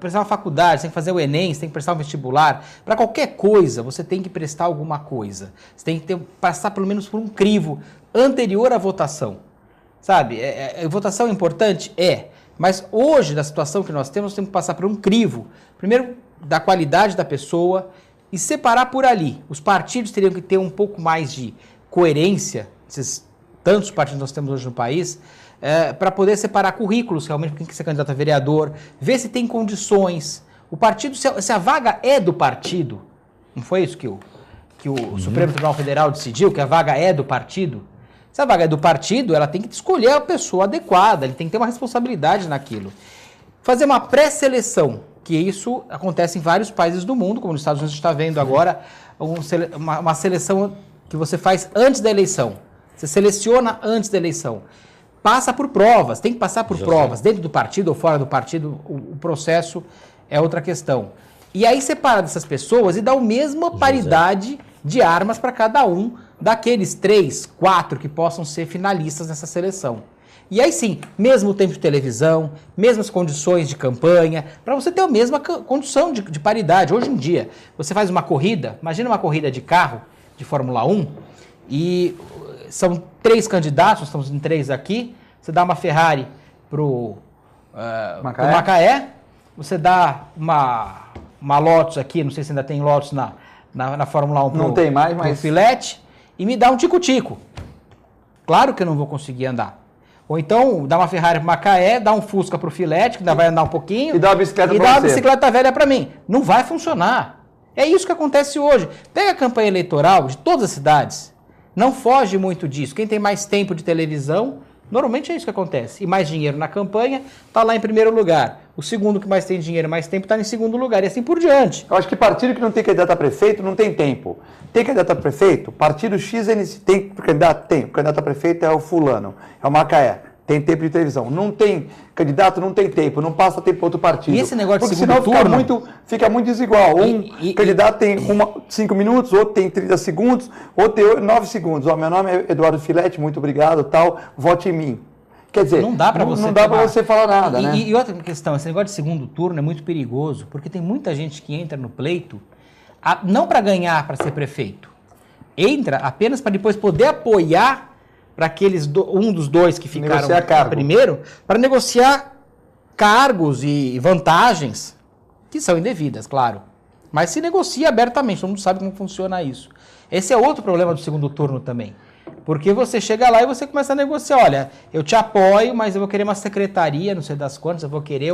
prestar uma faculdade, você tem que fazer o Enem, você tem que prestar um vestibular. Para qualquer coisa, você tem que prestar alguma coisa. Você tem que passar pelo menos por um crivo anterior à votação. Sabe? Votação é importante? Mas hoje, na situação que nós temos que passar por um crivo. Primeiro, da qualidade da pessoa e separar por ali. Os partidos teriam que ter um pouco mais de coerência, tantos partidos que nós temos hoje no país, para poder separar currículos realmente, quem quer ser candidato a vereador, ver se tem condições. O partido, se a vaga é do partido, não foi isso que o Supremo Tribunal Federal decidiu, que a vaga é do partido? Se a vaga é do partido, ela tem que escolher a pessoa adequada, ele tem que ter uma responsabilidade naquilo. Fazer uma pré-seleção, que isso acontece em vários países do mundo, como nos Estados Unidos a gente está vendo agora, uma seleção que você faz antes da eleição. Você seleciona antes da eleição. Passa por provas, tem que passar por provas, dentro do partido ou fora do partido, o processo é outra questão. E aí separa dessas pessoas e dá a mesma paridade de armas para cada um daqueles 3, 4 que possam ser finalistas nessa seleção. E aí sim, mesmo tempo de televisão, mesmas condições de campanha, para você ter a mesma condição de paridade. Hoje em dia, você faz uma corrida, imagina uma corrida de carro, de Fórmula 1, e são 3 candidatos, nós estamos em 3 aqui, você dá uma Ferrari pro Macaé, você dá uma Lotus aqui, não sei se ainda tem Lotus na Fórmula 1 não tem mais, mas... Filete, e me dá um tico-tico. Claro que eu não vou conseguir andar. Ou então, dá uma Ferrari pro Macaé, dá um Fusca pro Filete, que ainda vai andar um pouquinho. E dá uma bicicleta pra você. E dá uma bicicleta velha para mim. Não vai funcionar. É isso que acontece hoje. Pega a campanha eleitoral de todas as cidades. Não foge muito disso. Quem tem mais tempo de televisão, normalmente é isso que acontece. E mais dinheiro na campanha, está lá em primeiro lugar. O segundo que mais tem dinheiro e mais tempo está em segundo lugar. E assim por diante. Eu acho que partido que não tem candidato a prefeito não tem tempo. Tem candidato a prefeito? Partido X tem candidato? Tem. O candidato a prefeito é o fulano, é o Macaé. Tem tempo de televisão. Não tem candidato, não tem tempo. Não passa tempo para outro partido. E esse negócio porque de segundo turno... fica muito desigual. Candidato tem 5 minutos, outro tem 30 segundos, outro tem 9 segundos. Meu nome é Eduardo Filete, muito obrigado, tal, vote em mim. Quer dizer, não dá para você falar nada, né? E outra questão, esse negócio de segundo turno é muito perigoso, porque tem muita gente que entra no pleito, não para ganhar, para ser prefeito. Entra apenas para depois poder apoiar para um dos dois que ficaram primeiro, para negociar cargos e vantagens, que são indevidas, claro. Mas se negocia abertamente, todo mundo sabe como funciona isso. Esse é outro problema do segundo turno também. Porque você chega lá e você começa a negociar, olha, eu te apoio, mas eu vou querer uma secretaria, não sei das quantas, eu vou querer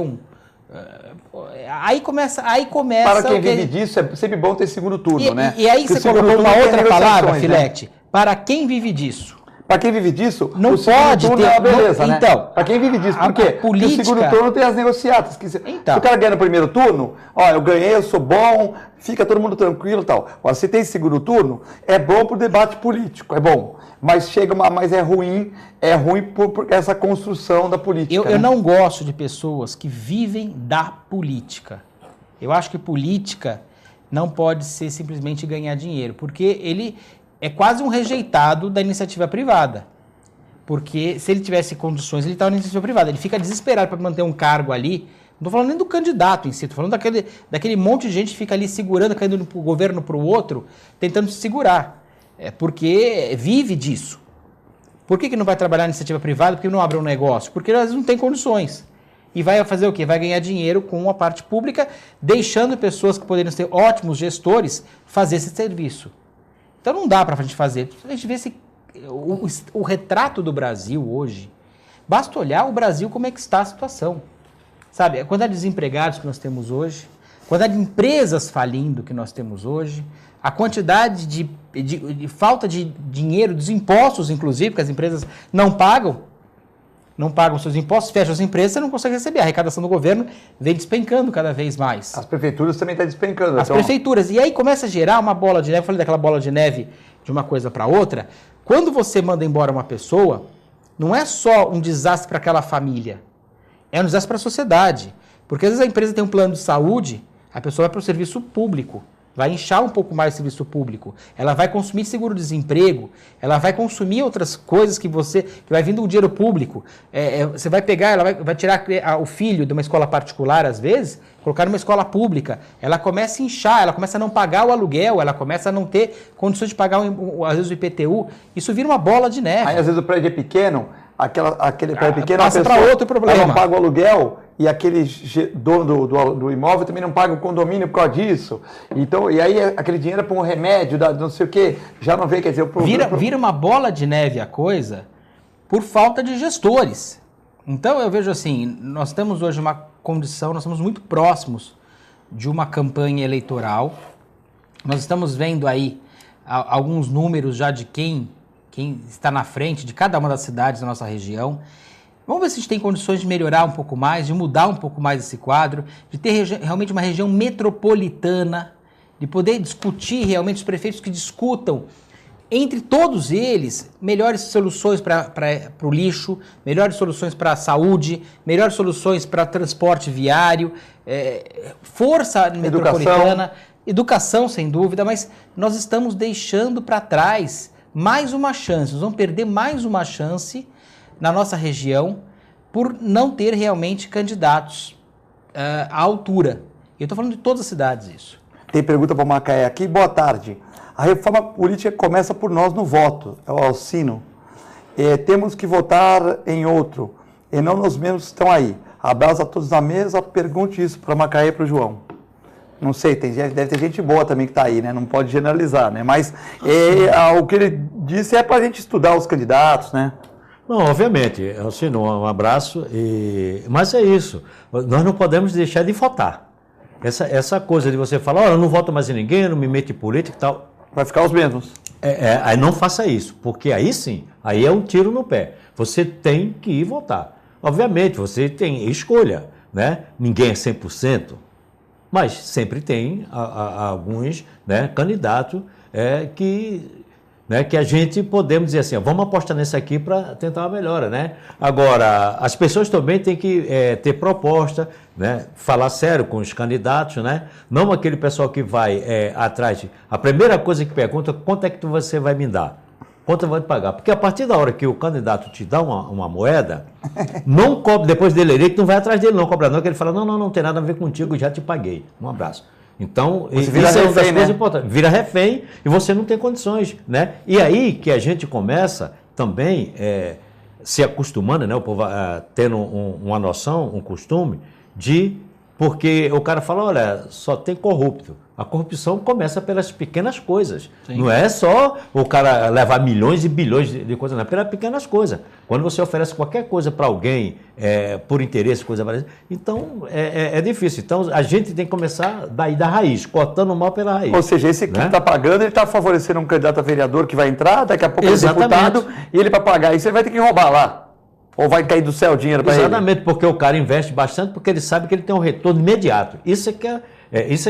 Aí começa... Para quem vive disso, é sempre bom ter segundo turno, né? E aí você colocou uma outra palavra, Filete, para quem vive disso. Para quem vive disso, não pode ter... É uma beleza, né? Então, para quem vive disso, por quê? Porque o segundo turno tem as negociatas. Se o cara ganha no primeiro turno, eu ganhei, eu sou bom, fica todo mundo tranquilo e tal. Se tem segundo turno, é bom para o debate político, é bom. Mas mas é ruim por essa construção da política. Eu não gosto de pessoas que vivem da política. Eu acho que política não pode ser simplesmente ganhar dinheiro, porque ele é quase um rejeitado da iniciativa privada. Porque se ele tivesse condições, ele estava na iniciativa privada. Ele fica desesperado para manter um cargo ali. Não estou falando nem do candidato em si, estou falando daquele monte de gente que fica ali segurando, caindo do governo para o outro, tentando se segurar. Porque vive disso. Por que não vai trabalhar em iniciativa privada? Por que não abre um negócio? Porque elas não têm condições. E vai fazer o quê? Vai ganhar dinheiro com a parte pública, deixando pessoas que poderiam ser ótimos gestores fazer esse serviço. Então não dá para a gente fazer. A gente vê o retrato do Brasil hoje. Basta olhar o Brasil como é que está a situação. Sabe, a quantidade de desempregados que nós temos hoje, a quantidade de empresas falindo que nós temos hoje, a quantidade de falta de dinheiro, dos impostos, inclusive, porque as empresas não pagam seus impostos, fecham as empresas, você não consegue receber. A arrecadação do governo vem despencando cada vez mais. As prefeituras também estão despencando. As prefeituras. E aí começa a gerar uma bola de neve. Eu falei daquela bola de neve de uma coisa para outra. Quando você manda embora uma pessoa, não é só um desastre para aquela família, é um desastre para a sociedade. Porque às vezes a empresa tem um plano de saúde, a pessoa vai para o serviço público, vai inchar um pouco mais o serviço público, ela vai consumir seguro-desemprego, ela vai consumir outras coisas que vai vindo do dinheiro público. Você vai pegar, ela vai tirar o filho de uma escola particular, às vezes, colocar numa escola pública, ela começa a inchar, ela começa a não pagar o aluguel, ela começa a não ter condições de pagar, às vezes, o IPTU, isso vira uma bola de neve. Aí, às vezes, o prédio é pequeno, aquele prédio pequeno, passa para outro problema. Ela não paga o aluguel e aquele dono do imóvel também não paga o condomínio por causa disso. Então, e aí aquele dinheiro é para um remédio, não sei o quê, já não vê, quer dizer... Vira uma bola de neve a coisa por falta de gestores. Então eu vejo assim, nós temos hoje uma condição, nós estamos muito próximos de uma campanha eleitoral. Nós estamos vendo aí alguns números já de quem está na frente de cada uma das cidades da nossa região. Vamos ver se a gente tem condições de melhorar um pouco mais, de mudar um pouco mais esse quadro, de ter realmente uma região metropolitana, de poder discutir realmente os prefeitos que discutam, entre todos eles, melhores soluções para o lixo, melhores soluções para a saúde, melhores soluções para transporte viário, força metropolitana, educação sem dúvida, mas nós estamos deixando para trás mais uma chance, nós vamos perder mais uma chance na nossa região por não ter realmente candidatos à altura. Eu estou falando de todas as cidades isso. Tem pergunta para o Macaé aqui. Boa tarde. A reforma política começa por nós no voto, é o Alcino. Temos que votar em outro, e não nos mesmos que estão aí. Abraço a todos na mesa. Pergunte isso para o Macaé e para o João. Não sei, deve ter gente boa também que está aí, né? Não pode generalizar, né? Mas o que ele disse é para a gente estudar os candidatos, né? Não, obviamente, Alcino, um abraço, mas é isso, nós não podemos deixar de votar. Essa coisa de você falar, eu não voto mais em ninguém, eu não me meto em política e tal. Vai ficar os mesmos. Aí não faça isso, porque aí sim, aí é um tiro no pé. Você tem que ir votar. Obviamente, você tem escolha, né? Ninguém é 100%, mas sempre tem alguns, né, candidatos que a gente podemos dizer assim, vamos apostar nesse aqui para tentar uma melhora, né? Agora, as pessoas também têm que ter proposta, né? Falar sério com os candidatos, né? Não aquele pessoal que vai atrás. A primeira coisa que pergunta, quanto é que você vai me dar? Quanto eu vou te pagar? Porque a partir da hora que o candidato te dá uma moeda, não cobra, depois dele eleito, não vai atrás dele, não cobra não, que ele fala, não tem nada a ver contigo, já te paguei. Um abraço. Então, isso é uma das coisas importantes. Vira refém e você não tem condições, né? E aí que a gente começa também se acostumando, né? O povo tendo uma noção, um costume porque o cara fala, olha, só tem corrupto. A corrupção começa pelas pequenas coisas. Sim. Não é só o cara levar milhões e bilhões de coisas, não. É pelas pequenas coisas. Quando você oferece qualquer coisa para alguém, por interesse, coisa parecida, então é difícil. Então a gente tem que começar daí da raiz, cortando o mal pela raiz. Ou seja, esse que está pagando, ele está favorecendo um candidato a vereador que vai entrar, daqui a pouco é deputado, e ele para pagar isso, ele vai ter que roubar lá. Ou vai cair do céu o dinheiro para ele? Exatamente, porque o cara investe bastante, porque ele sabe que ele tem um retorno imediato. Isso é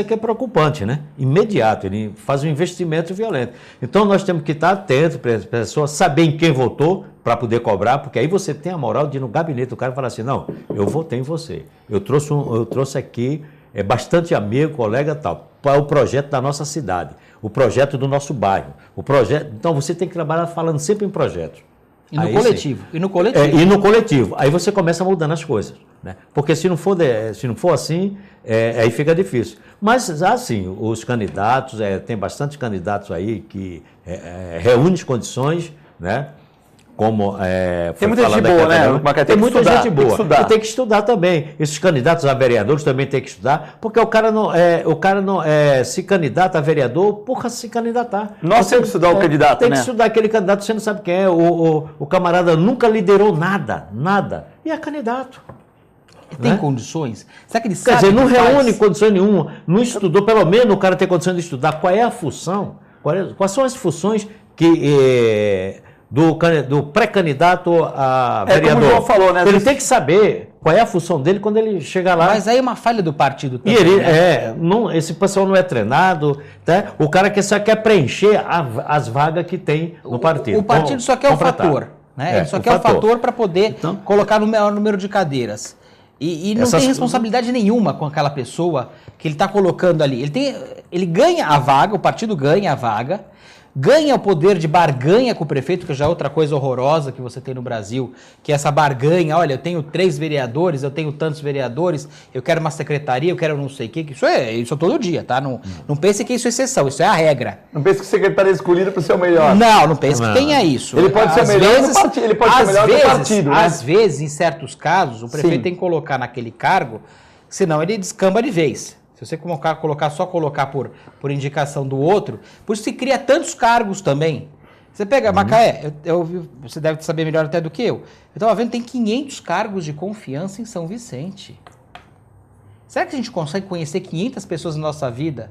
que é preocupante, né? Imediato, ele faz um investimento violento. Então nós temos que estar atentos para as pessoas saber em quem votou para poder cobrar, porque aí você tem a moral de ir no gabinete do cara e falar assim, não, eu votei em você. Eu trouxe aqui bastante amigo, colega e tal, para o projeto da nossa cidade, o projeto do nosso bairro. Então você tem que trabalhar falando sempre em projetos. E no coletivo. E no coletivo. Aí você começa mudando as coisas, né? Porque se não for assim, aí fica difícil. Mas, assim, os candidatos, tem bastante candidatos aí que reúnem as condições, né? como tem muita gente boa, né? Tem muita gente boa. E tem que estudar também. Esses candidatos a vereadores também tem que estudar, porque o cara não se candidata a vereador por se candidatar. Nós temos que estudar o candidato, tem né? que estudar aquele candidato, você não sabe quem é. O camarada nunca liderou nada. E é candidato. Tem condições? Será que ele Quer dizer, não reúne condição nenhuma, não estudou, pelo menos o cara tem condição de estudar. Qual é a função? Quais são as funções que do pré-candidato a vereador? Como o João falou, né? Ele tem que saber qual é a função dele quando ele chegar lá. Mas aí é uma falha do partido também. E ele, esse pessoal não é treinado, tá? O cara só quer preencher as vagas que tem no partido. O partido só quer o fator, né? Ele só quer o fator para poder colocar no maior número de cadeiras. E não tem responsabilidade nenhuma com aquela pessoa que ele está colocando ali. Ele ganha a vaga, o partido ganha a vaga, ganha o poder de barganha com o prefeito, que já é outra coisa horrorosa que você tem no Brasil, que é essa barganha. Olha, eu tenho 3 vereadores, eu tenho tantos vereadores, eu quero uma secretaria, eu quero não sei o quê. Isso é todo dia, tá? Não pense que isso é exceção, isso é a regra. Não pense que o secretário é escolhido para ser o melhor. Não pense que tenha isso. Ele pode ser o melhor do partido, ele pode ser o melhor do partido, né? Às vezes, em certos casos, o prefeito tem que colocar naquele cargo, senão ele descamba de vez. Se você colocar por indicação do outro, por isso se cria tantos cargos também. Você pega, Macaé, você deve saber melhor até do que eu. Eu estava vendo, tem 500 cargos de confiança em São Vicente. Será que a gente consegue conhecer 500 pessoas na nossa vida,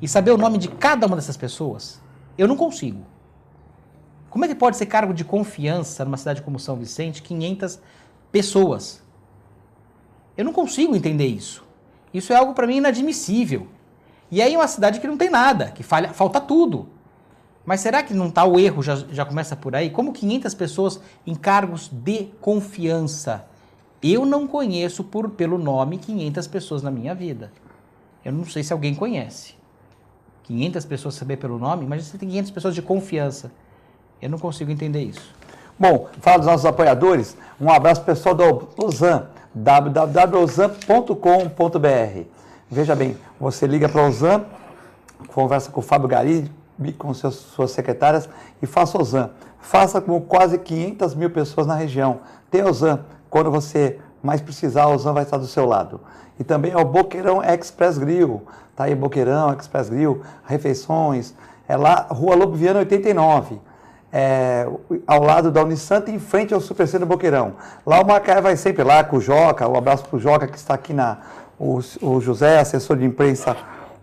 e saber o nome de cada uma dessas pessoas? Eu não consigo. Como é que pode ser cargo de confiança numa cidade como São Vicente, 500 pessoas? Eu não consigo entender isso. Isso é algo para mim inadmissível. E aí é uma cidade que não tem nada, que falta tudo. Mas será que não está o erro, já começa por aí? Como 500 pessoas em cargos de confiança? Eu não conheço pelo nome 500 pessoas na minha vida. Eu não sei se alguém conhece. 500 pessoas saber pelo nome, mas você tem 500 pessoas de confiança. Eu não consigo entender isso. Bom, fala dos nossos apoiadores. Um abraço pessoal do Lausanne, www.lausanne.com.br. Veja bem, você liga para a Lausanne, conversa com o Fábio Gari, com suas secretárias e faça Lausanne. Faça com quase 500 mil pessoas na região. Tem Lausanne. Quando você mais precisar, a Lausanne vai estar do seu lado. E também é o Boqueirão Express Grill. Tá aí Boqueirão Express Grill, refeições. É lá, Rua Lobo Viana 89. Ao lado da Unisanta, em frente ao Supercentro Boqueirão. Lá o Macaé vai sempre lá com o Joca, um abraço para o Joca que está aqui o José, assessor de imprensa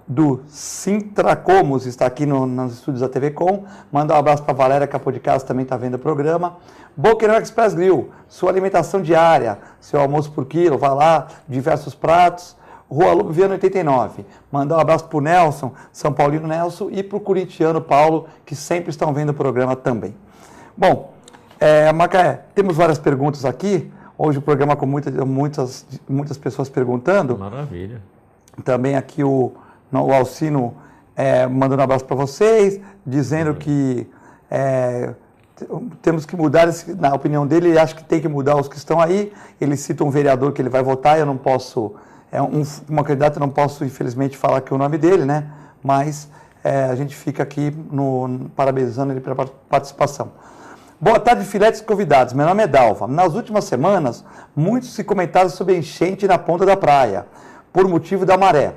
do Sintracomos, está aqui nos estúdios da TV Com. Manda um abraço para a Valéria Capô de Casa, também está vendo o programa. Boqueirão Express Grill, sua alimentação diária, seu almoço por quilo, vai lá, diversos pratos. Rua Lobo Viana 89. Mandar um abraço para o Nelson, São Paulino Nelson, e para o corintiano Paulo, que sempre estão vendo o programa também. Bom, Macaé, temos várias perguntas aqui. Hoje o programa com muitas pessoas perguntando. Maravilha. Também aqui o Alcino mandando um abraço para vocês, dizendo que temos que mudar, na opinião dele, ele acha que tem que mudar os que estão aí. Ele cita um vereador que ele vai votar, eu não posso... uma candidata, eu não posso, infelizmente, falar aqui o nome dele, né? Mas a gente fica aqui parabenizando ele pela participação. Boa tarde, filetes convidados. Meu nome é Dalva. Nas últimas semanas, muitos se comentaram sobre a enchente na ponta da praia, por motivo da maré.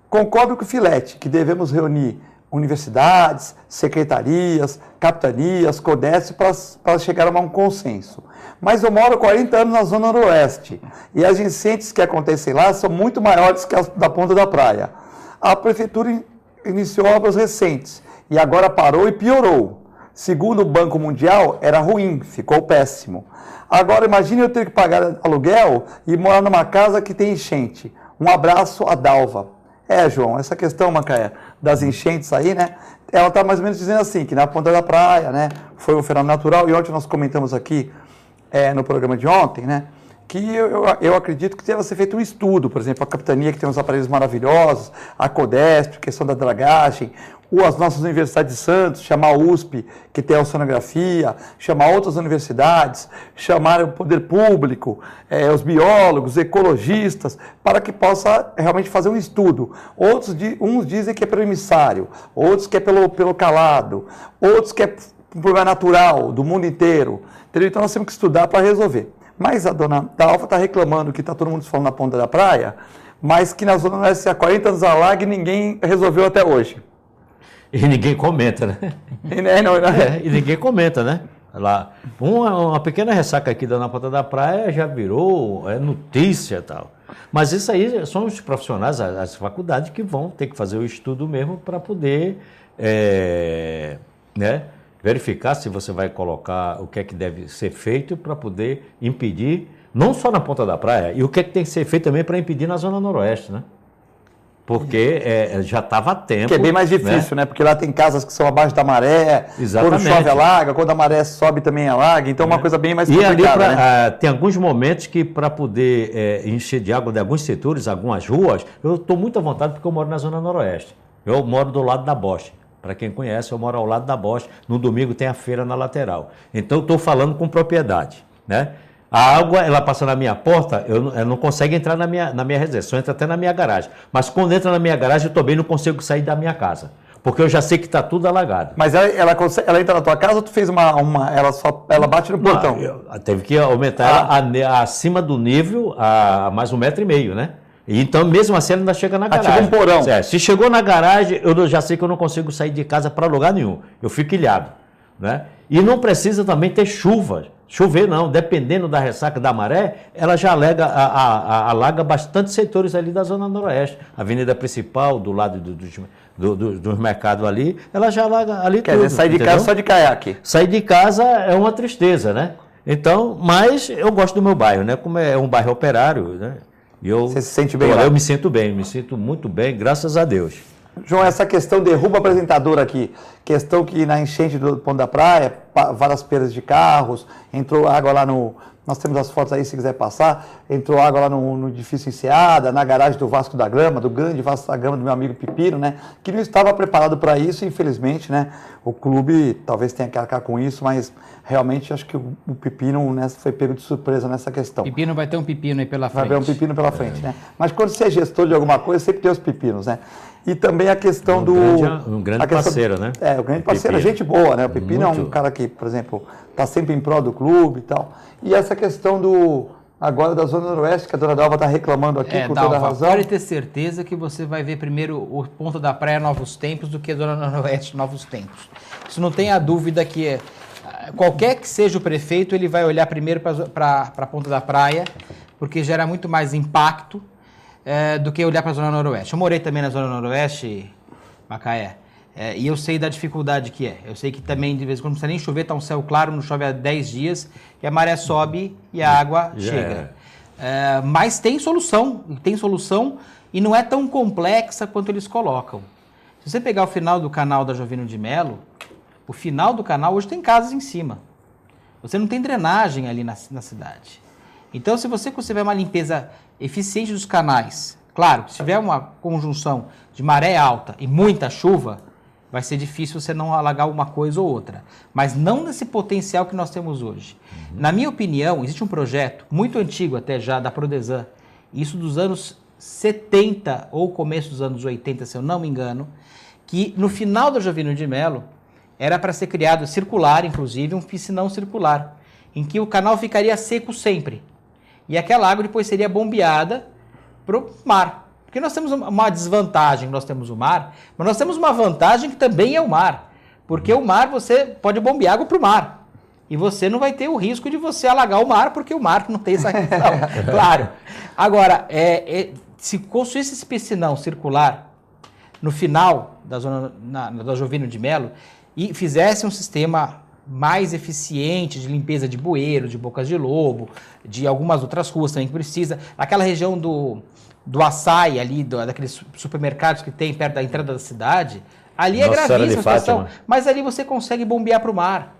Concordo com o filete que devemos reunir universidades, secretarias, capitanias, CODES para chegar a um consenso. Mas eu moro há 40 anos na Zona Noroeste e as enchentes que acontecem lá são muito maiores que as da ponta da praia. A prefeitura iniciou obras recentes e agora parou e piorou. Segundo o Banco Mundial, era ruim, ficou péssimo. Agora imagine eu ter que pagar aluguel e morar numa casa que tem enchente. Um abraço a Dalva. João, essa questão, Macaé, das enchentes aí, né? Ela está mais ou menos dizendo assim, que na ponta da praia, né? Foi um fenômeno natural, e ontem nós comentamos aqui, no programa de ontem, né? Que eu acredito que deve ser feito um estudo, por exemplo, a capitania que tem uns aparelhos maravilhosos, a CODESP, questão da dragagem, ou as nossas universidades de Santos, chamar a USP, que tem a oceanografia, chamar outras universidades, chamar o poder público, os biólogos, ecologistas, para que possa realmente fazer um estudo. Uns dizem que é pelo emissário, outros que é pelo calado, outros que é um problema natural do mundo inteiro. Entendeu? Então nós temos que estudar para resolver. Mas a dona Dalva está reclamando que está todo mundo falando na ponta da praia, mas que na Zona Oeste há 40 anos alaga e ninguém resolveu até hoje. E ninguém comenta, né? E ninguém comenta, né? Lá, uma pequena ressaca aqui na ponta da praia já virou notícia e tal. Mas isso aí são os profissionais, as faculdades que vão ter que fazer o estudo mesmo para poder né, verificar se você vai colocar o que é que deve ser feito para poder impedir, não só na ponta da praia, e o que é que tem que ser feito também para impedir na Zona Noroeste, né? Porque já estava a tempo. Que é bem mais difícil, né? Porque lá tem casas que são abaixo da maré. Exatamente. Quando chove alaga, quando a maré sobe também alaga. Então é uma coisa bem mais complicada. E ali né? Tem alguns momentos que para poder encher de água de alguns setores, algumas ruas, eu estou muito à vontade porque eu moro na Zona Noroeste. Eu moro do lado da Bosch. Para quem conhece, eu moro ao lado da Bosch. No domingo tem a feira na lateral. Então eu estou falando com propriedade, né? A água, ela passa na minha porta, eu não consigo entrar na minha residência, só entra até na minha garagem. Mas quando entra na minha garagem, eu também não consigo sair da minha casa, porque eu já sei que está tudo alagado. Mas ela entra na tua casa ou tu fez ela bate no portão? Teve que aumentar ela acima do nível a mais 1,5 metro, né? Então, mesmo assim, ela ainda chega na garagem. Tipo um porão. Se chegou na garagem, eu já sei que eu não consigo sair de casa para lugar nenhum. Eu fico ilhado, né? E não precisa também ter chuva. Chover não, dependendo da ressaca da maré, ela já alaga bastante setores ali da Zona Noroeste. A avenida principal, do lado dos mercados ali, ela já alaga ali tudo. Quer dizer, sair de casa só de caiaque. Sair de casa é uma tristeza, né? Então, mas eu gosto do meu bairro, né? Como é um bairro operário, né? Você se sente bem lá? Eu me sinto bem, me sinto muito bem, graças a Deus. João, essa questão derruba apresentador aqui, questão que na enchente do Ponto da Praia, várias perdas de carros, entrou água lá nós temos as fotos aí se quiser passar, entrou água lá no edifício Enseada, na garagem do Vasco da Gama, do grande Vasco da Gama do meu amigo Pepino, né, que não estava preparado para isso, infelizmente, né, o clube talvez tenha que arcar com isso, mas realmente acho que o Pepino foi pego de surpresa nessa questão. Pepino vai ter um pepino aí pela frente. Vai ter um pepino pela frente, né, mas quando você é gestor de alguma coisa, sempre tem os pepinos, né. E também a questão um grande parceiro, né? O grande parceiro, gente boa, né? O Pepino é um cara que, por exemplo, está sempre em prol do clube e tal. E essa questão agora da Zona Noroeste, que a dona Dalva está reclamando aqui, com toda a razão. Pode ter certeza que você vai ver primeiro o Ponta da Praia Novos Tempos do que a Zona Noroeste Novos Tempos. Isso não tenha dúvida que qualquer que seja o prefeito, ele vai olhar primeiro para a Ponta da Praia, porque gera muito mais impacto do que olhar para a Zona Noroeste. Eu morei também na Zona Noroeste, Macaé, e eu sei da dificuldade que é. Eu sei que também, de vez em quando, não precisa nem chover, está um céu claro, não chove há 10 dias, e a maré sobe e a água chega. Mas tem solução e não é tão complexa quanto eles colocam. Se você pegar o final do canal da Jovino de Melo, o final do canal hoje tem casas em cima. Você não tem drenagem ali na cidade. Então, se você tiver uma limpeza eficiente dos canais, claro, se tiver uma conjunção de maré alta e muita chuva, vai ser difícil você não alagar uma coisa ou outra. Mas não nesse potencial que nós temos hoje. Na minha opinião, existe um projeto muito antigo até já, da Prodesan, isso dos anos 70 ou começo dos anos 80, se eu não me engano, que no final da Jovino de Melo era para ser criado circular, inclusive, um piscinão circular, em que o canal ficaria seco sempre. E aquela água depois seria bombeada para o mar. Porque nós temos uma desvantagem, nós temos o mar, mas nós temos uma vantagem que também é o mar. Porque o mar, você pode bombear água para o mar. E você não vai ter o risco de você alagar o mar, porque o mar não tem essa questão. Claro. Agora, se construísse esse piscinão circular no final da Jovino de Melo e fizesse um sistema mais eficiente de limpeza de bueiro, de bocas de lobo, de algumas outras ruas também que precisa. Aquela região do Açaí, ali, daqueles supermercados que tem perto da entrada da cidade, ali é gravíssima a situação, mas ali você consegue bombear para o mar.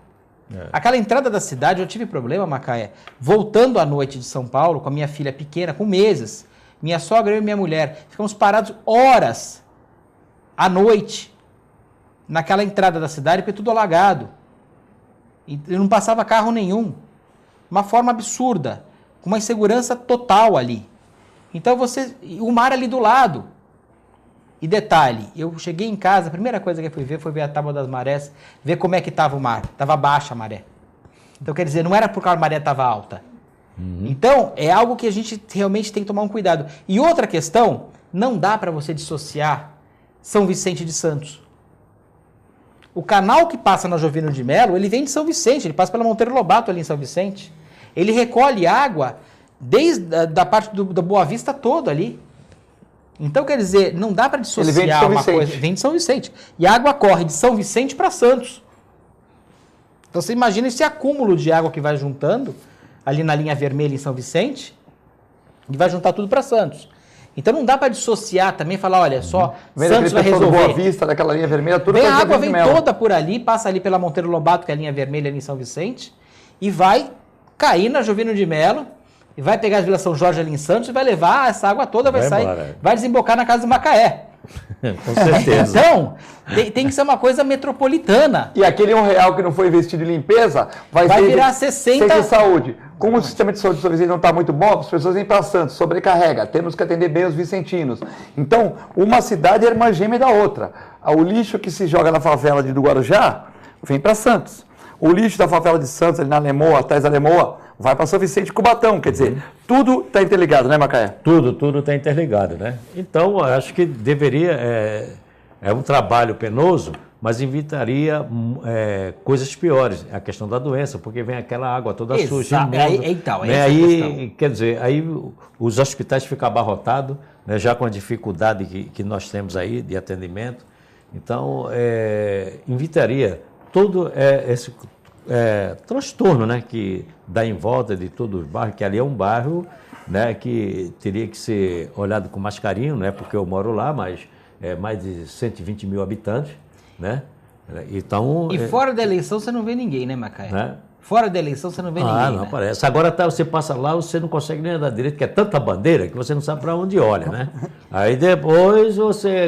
Aquela entrada da cidade, eu tive problema, Macaé, voltando à noite de São Paulo, com a minha filha pequena, com meses, minha sogra, eu e minha mulher, ficamos parados horas à noite naquela entrada da cidade, porque tudo alagado. E não passava carro nenhum. Uma forma absurda. Com uma insegurança total ali. Então o mar ali do lado. E detalhe, eu cheguei em casa, a primeira coisa que eu fui ver foi ver a tábua das marés, ver como é que estava o mar. Estava baixa a maré. Então, quer dizer, não era porque a maré estava alta. Então, é algo que a gente realmente tem que tomar um cuidado. E outra questão, não dá para você dissociar São Vicente de Santos. O canal que passa na Jovino de Melo, ele vem de São Vicente, ele passa pela Monteiro Lobato ali em São Vicente. Ele recolhe água desde da parte da Boa Vista todo ali. Então, quer dizer, não dá para dissociar uma coisa. Vem de São Vicente. E a água corre de São Vicente para Santos. Então, você imagina esse acúmulo de água que vai juntando ali na linha vermelha em São Vicente e vai juntar tudo para Santos. Então, não dá para dissociar também e falar, olha, só Santos vai resolver. Boa Vista, daquela linha vermelha, tudo a água vem toda por ali, passa ali pela Monteiro Lobato, que é a linha vermelha ali em São Vicente, e vai cair na Jovino de Melo, e vai pegar a Vila São Jorge ali em Santos e vai levar essa água toda, vai sair, vai desembocar na casa do Macaé. Com certeza. Então, tem que ser uma coisa metropolitana. E aquele R$1 que não foi investido em limpeza vai virar 60... Sem saúde. Como o sistema de saúde de São Vicente não está muito bom, as pessoas vêm para Santos, sobrecarrega, temos que atender bem os vicentinos. Então, uma cidade é irmã gêmea da outra. O lixo que se joga na favela do Guarujá vem para Santos. O lixo da favela de Santos, ali na Lemoa, atrás da Lemoa, vai para São Vicente e Cubatão. Quer dizer, tudo está interligado, né, Macaé? Tudo está interligado, né? Então, acho que deveria... É um trabalho penoso, mas evitaria coisas piores. A questão da doença, porque vem aquela água toda suja. Então, né? Aí, quer dizer, aí os hospitais ficam abarrotados, né, já com a dificuldade que nós temos aí de atendimento. Então, evitaria todo esse transtorno, né, que dá em volta de todos os bairros, que ali é um bairro, né, que teria que ser olhado com mais carinho, né, porque eu moro lá, mas mais de 120 mil habitantes, né? Então, e fora da eleição você não vê ninguém, né, Macaé? Né? Fora da eleição você não vê ninguém. Não aparece. Agora você passa lá, você não consegue nem andar direito, porque é tanta bandeira que você não sabe para onde olha, né? Aí depois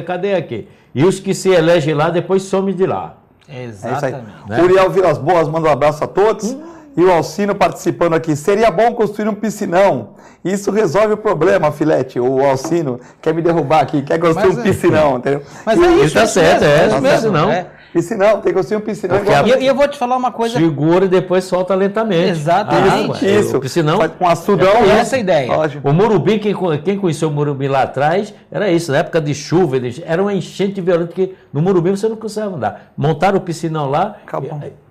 cadê aqui? E os que se elegem lá, depois somem de lá. Exatamente. Né? Uriel Vilas Boas manda um abraço a todos. E o Alcino participando aqui. Seria bom construir um piscinão. Isso resolve o problema, Filete. O Alcino quer me derrubar aqui, quer construir um piscinão, entendeu? Mas isso está certo, isso mesmo, não. Piscinão, tem que construir um piscinão. E eu vou te falar uma coisa... Segura e depois solta lentamente. Exatamente. Isso. O piscinão... Com açudão. Essa é a ideia. O Morumbi, quem conheceu o Morumbi lá atrás, era isso. Na época de chuva, era uma enchente violenta, que no Morumbi você não conseguia andar. Montaram o piscinão lá,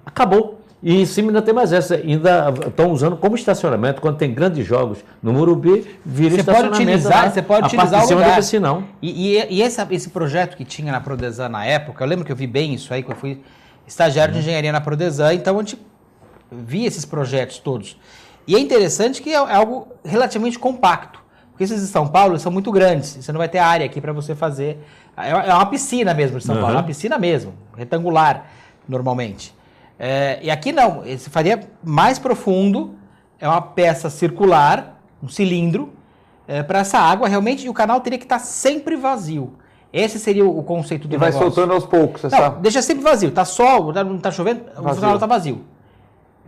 acabou. E em cima ainda tem mais essa, ainda estão usando como estacionamento, quando tem grandes jogos no Morumbi, vira estacionamento. Você pode utilizar o lugar. Piscinão. E esse projeto que tinha na Prodesan na época, eu lembro que eu vi bem isso aí, quando eu fui estagiário de engenharia na Prodesan, então a gente via esses projetos todos. E é interessante que é algo relativamente compacto, porque esses de São Paulo são muito grandes, você não vai ter área aqui para você fazer, é uma piscina mesmo de São Paulo, é uma piscina mesmo, retangular, normalmente. E aqui não, você faria mais profundo, é uma peça circular, um cilindro, para essa água realmente, e o canal teria que estar sempre vazio. Esse seria o conceito do negócio. E vai soltando aos poucos, você sabe? Deixa sempre vazio, tá sol, não tá chovendo, o canal está vazio.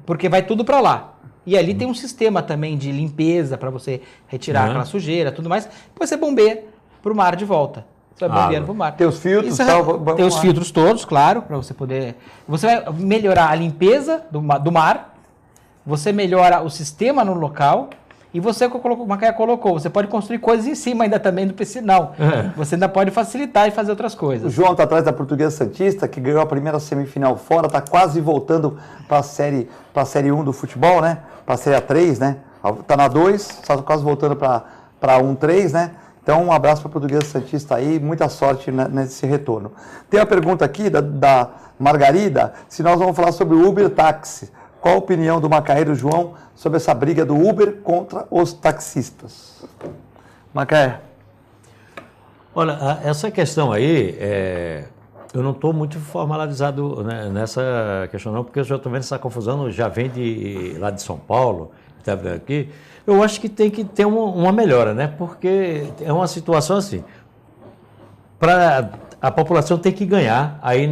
Porque vai tudo para lá. E ali tem um sistema também de limpeza para você retirar aquela sujeira, tudo mais, depois você bombeia para o mar de volta. Você vai bombeando para o mar. Tem os filtros, tem os filtros todos, claro, para você poder... Você vai melhorar a limpeza do mar, você melhora o sistema no local, e você, como o Macaé colocou, você pode construir coisas em cima ainda também do piscinão. Você ainda pode facilitar e fazer outras coisas. O João está atrás da Portuguesa Santista, que ganhou a primeira semifinal fora, está quase voltando para a série 1 do futebol, né? Para a série A3, né? Está na 2, está quase voltando para 1-3, né? Então, um abraço para a Portuguesa Santista aí, muita sorte nesse retorno. Tem uma pergunta aqui da Margarida, se nós vamos falar sobre o Uber Táxi. Qual a opinião do Macaé e do João sobre essa briga do Uber contra os taxistas? Macaé. Olha, essa questão aí, eu não estou muito formalizado, né, nessa questão não, porque eu já estou vendo essa confusão, já vem lá de São Paulo, está aqui. Eu acho que tem que ter uma melhora, né? Porque é uma situação assim, a população tem que ganhar aí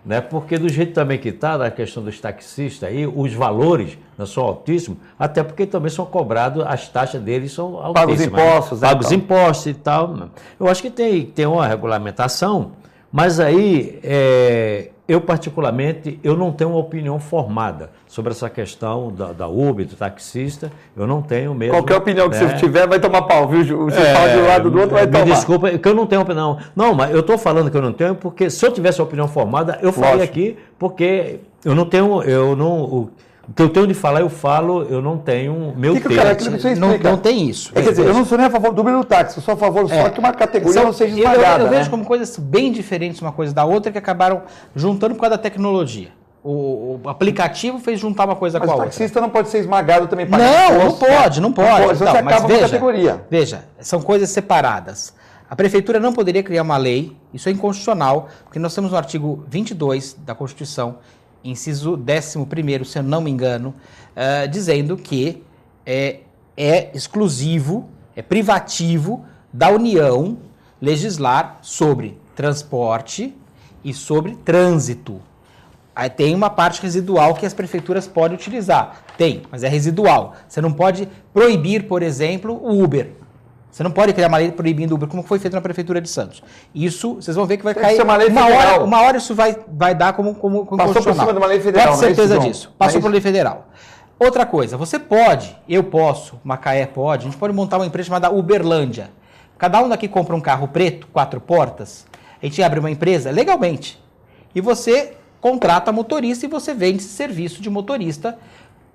né? Porque do jeito também que está, na questão dos taxistas aí, os valores não são altíssimos, até porque também são cobrados, as taxas deles são altíssimas. Paga os impostos, né? Paga os impostos e tal. Eu acho que tem uma regulamentação, mas aí, eu particularmente, eu não tenho uma opinião formada sobre essa questão da Uber, do taxista, eu não tenho mesmo. Qualquer opinião que você tiver vai tomar pau, viu? Você fala de um lado do outro, vai tomar. Me desculpa, que eu não tenho opinião. Não, mas eu estou falando que eu não tenho, porque se eu tivesse uma opinião formada, eu falei aqui, porque eu não tenho, o que eu tenho de falar, eu falo, eu não tenho meu texto. Não tem isso. Quer dizer, eu não sou nem a favor do Uber e do táxi, eu sou a favor só que uma categoria não seja esmagada. Eu vejo como coisas bem diferentes uma coisa da outra que acabaram juntando por causa da tecnologia. O aplicativo fez juntar uma coisa com a outra. Mas o taxista não pode ser esmagado também. Não pode. Então, Mas você acaba com a categoria. Veja, são coisas separadas. A prefeitura não poderia criar uma lei, isso é inconstitucional, porque nós temos no artigo 22 da Constituição, inciso 11º, se eu não me engano, dizendo que é exclusivo, é privativo da União legislar sobre transporte e sobre trânsito. Aí tem uma parte residual que as prefeituras podem utilizar. Tem, mas é residual. Você não pode proibir, por exemplo, o Uber. Você não pode criar uma lei proibindo o Uber, como foi feito na Prefeitura de Santos. Isso, vocês vão ver que vai cair. Uma hora isso vai dar como Passou por cima de uma lei federal. Pode ter certeza disso. Passou por lei federal. Outra coisa, você pode, eu posso, Macaé pode, a gente pode montar uma empresa chamada Uberlândia. Cada um daqui compra um carro preto, 4 portas, a gente abre uma empresa legalmente. E você contrata motorista e você vende esse serviço de motorista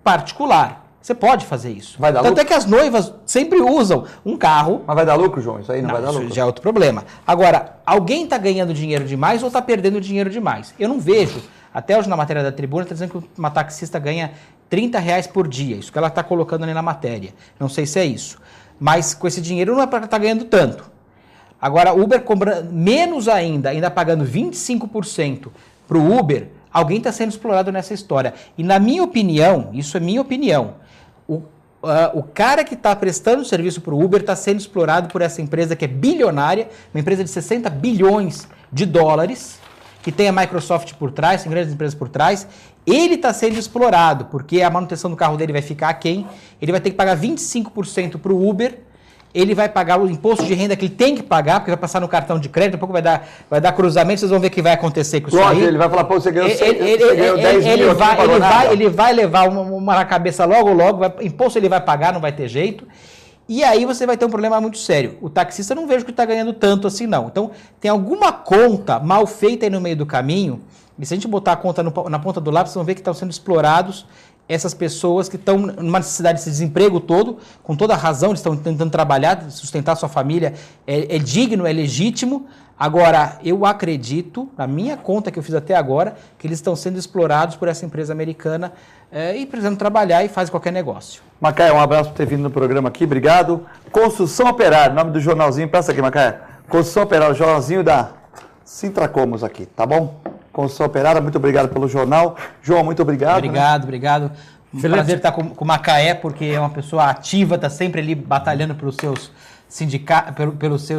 particular. Você pode fazer isso. Vai dar Tanto lucro? É que as noivas sempre usam um carro. Mas vai dar lucro, João? Isso aí não vai dar lucro? Isso já é outro problema. Agora, alguém está ganhando dinheiro demais ou está perdendo dinheiro demais? Eu não vejo. Até hoje na matéria da Tribuna está dizendo que uma taxista ganha R$30 por dia. Isso que ela está colocando ali na matéria. Não sei se é isso. Mas com esse dinheiro não é para estar ganhando tanto. Agora, Uber cobra menos ainda pagando 25% para o Uber, alguém está sendo explorado nessa história. E na minha opinião, isso é minha opinião, o cara que está prestando serviço para o Uber está sendo explorado por essa empresa que é bilionária, uma empresa de 60 bilhões de dólares, que tem a Microsoft por trás, tem grandes empresas por trás. Ele está sendo explorado, porque a manutenção do carro dele vai ficar aquém, ele vai ter que pagar 25% para o Uber, ele vai pagar o imposto de renda que ele tem que pagar, porque vai passar no cartão de crédito, daqui a pouco vai dar cruzamento, vocês vão ver o que vai acontecer com isso aí. Ele vai falar, pô, você ganhou 10 mil, ele vai levar uma na cabeça logo, imposto ele vai pagar, não vai ter jeito. E aí você vai ter um problema muito sério. O taxista não vejo que está ganhando tanto assim, não. Então, tem alguma conta mal feita aí no meio do caminho, e se a gente botar a conta na ponta do lápis, vocês vão ver que estão sendo explorados essas pessoas que estão numa necessidade desse desemprego todo, com toda a razão, eles estão tentando trabalhar, sustentar sua família, é digno, é legítimo. Agora, eu acredito, na minha conta que eu fiz até agora, que eles estão sendo explorados por essa empresa americana e precisando trabalhar e fazer qualquer negócio. Macaé, um abraço por ter vindo no programa aqui, obrigado. Construção Operária, nome do jornalzinho, presta aqui, Macaé. Construção Operária, o jornalzinho da Sintracomos aqui, tá bom? Construção Operária, muito obrigado pelo jornal. João, muito obrigado. Obrigado. Prazer estar com o Macaé, porque é uma pessoa ativa, está sempre ali batalhando pelos seus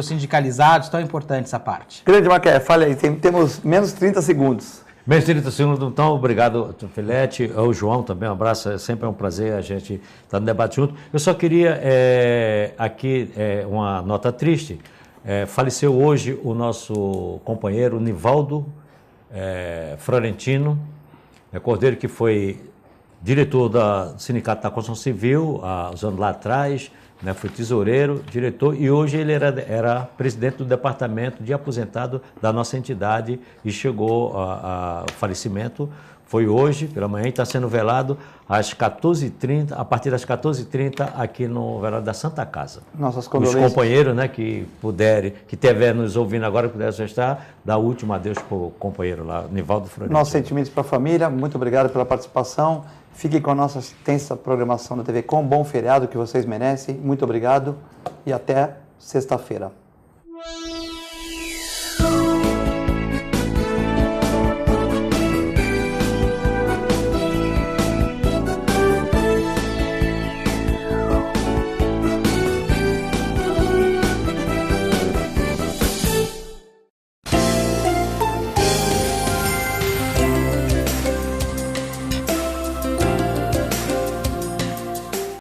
sindicalizados, tão importante essa parte. Grande Macaé, fale aí, temos menos 30 segundos. Menos 30 segundos, então, obrigado, Filete, ao João também, um abraço, é sempre um prazer a gente estar no debate junto. Eu só queria aqui uma nota triste, faleceu hoje o nosso companheiro Nivaldo Florentino Cordeiro, que foi diretor do Sindicato da Construção Civil, há uns anos lá atrás, foi tesoureiro, diretor, e hoje ele era presidente do departamento de aposentado da nossa entidade e chegou ao falecimento. Foi hoje, pela manhã, e está sendo velado às 14h30, a partir das 14h30, aqui no velório da Santa Casa. Nossas condolências. Os companheiros, que puderem, que estiver nos ouvindo agora, puderem estar, dá o último adeus para o companheiro lá, Nivaldo Florentino. Nossos sentimentos para a família, muito obrigado pela participação. Fiquem com a nossa extensa programação da TV Com, bom feriado que vocês merecem. Muito obrigado e até sexta-feira.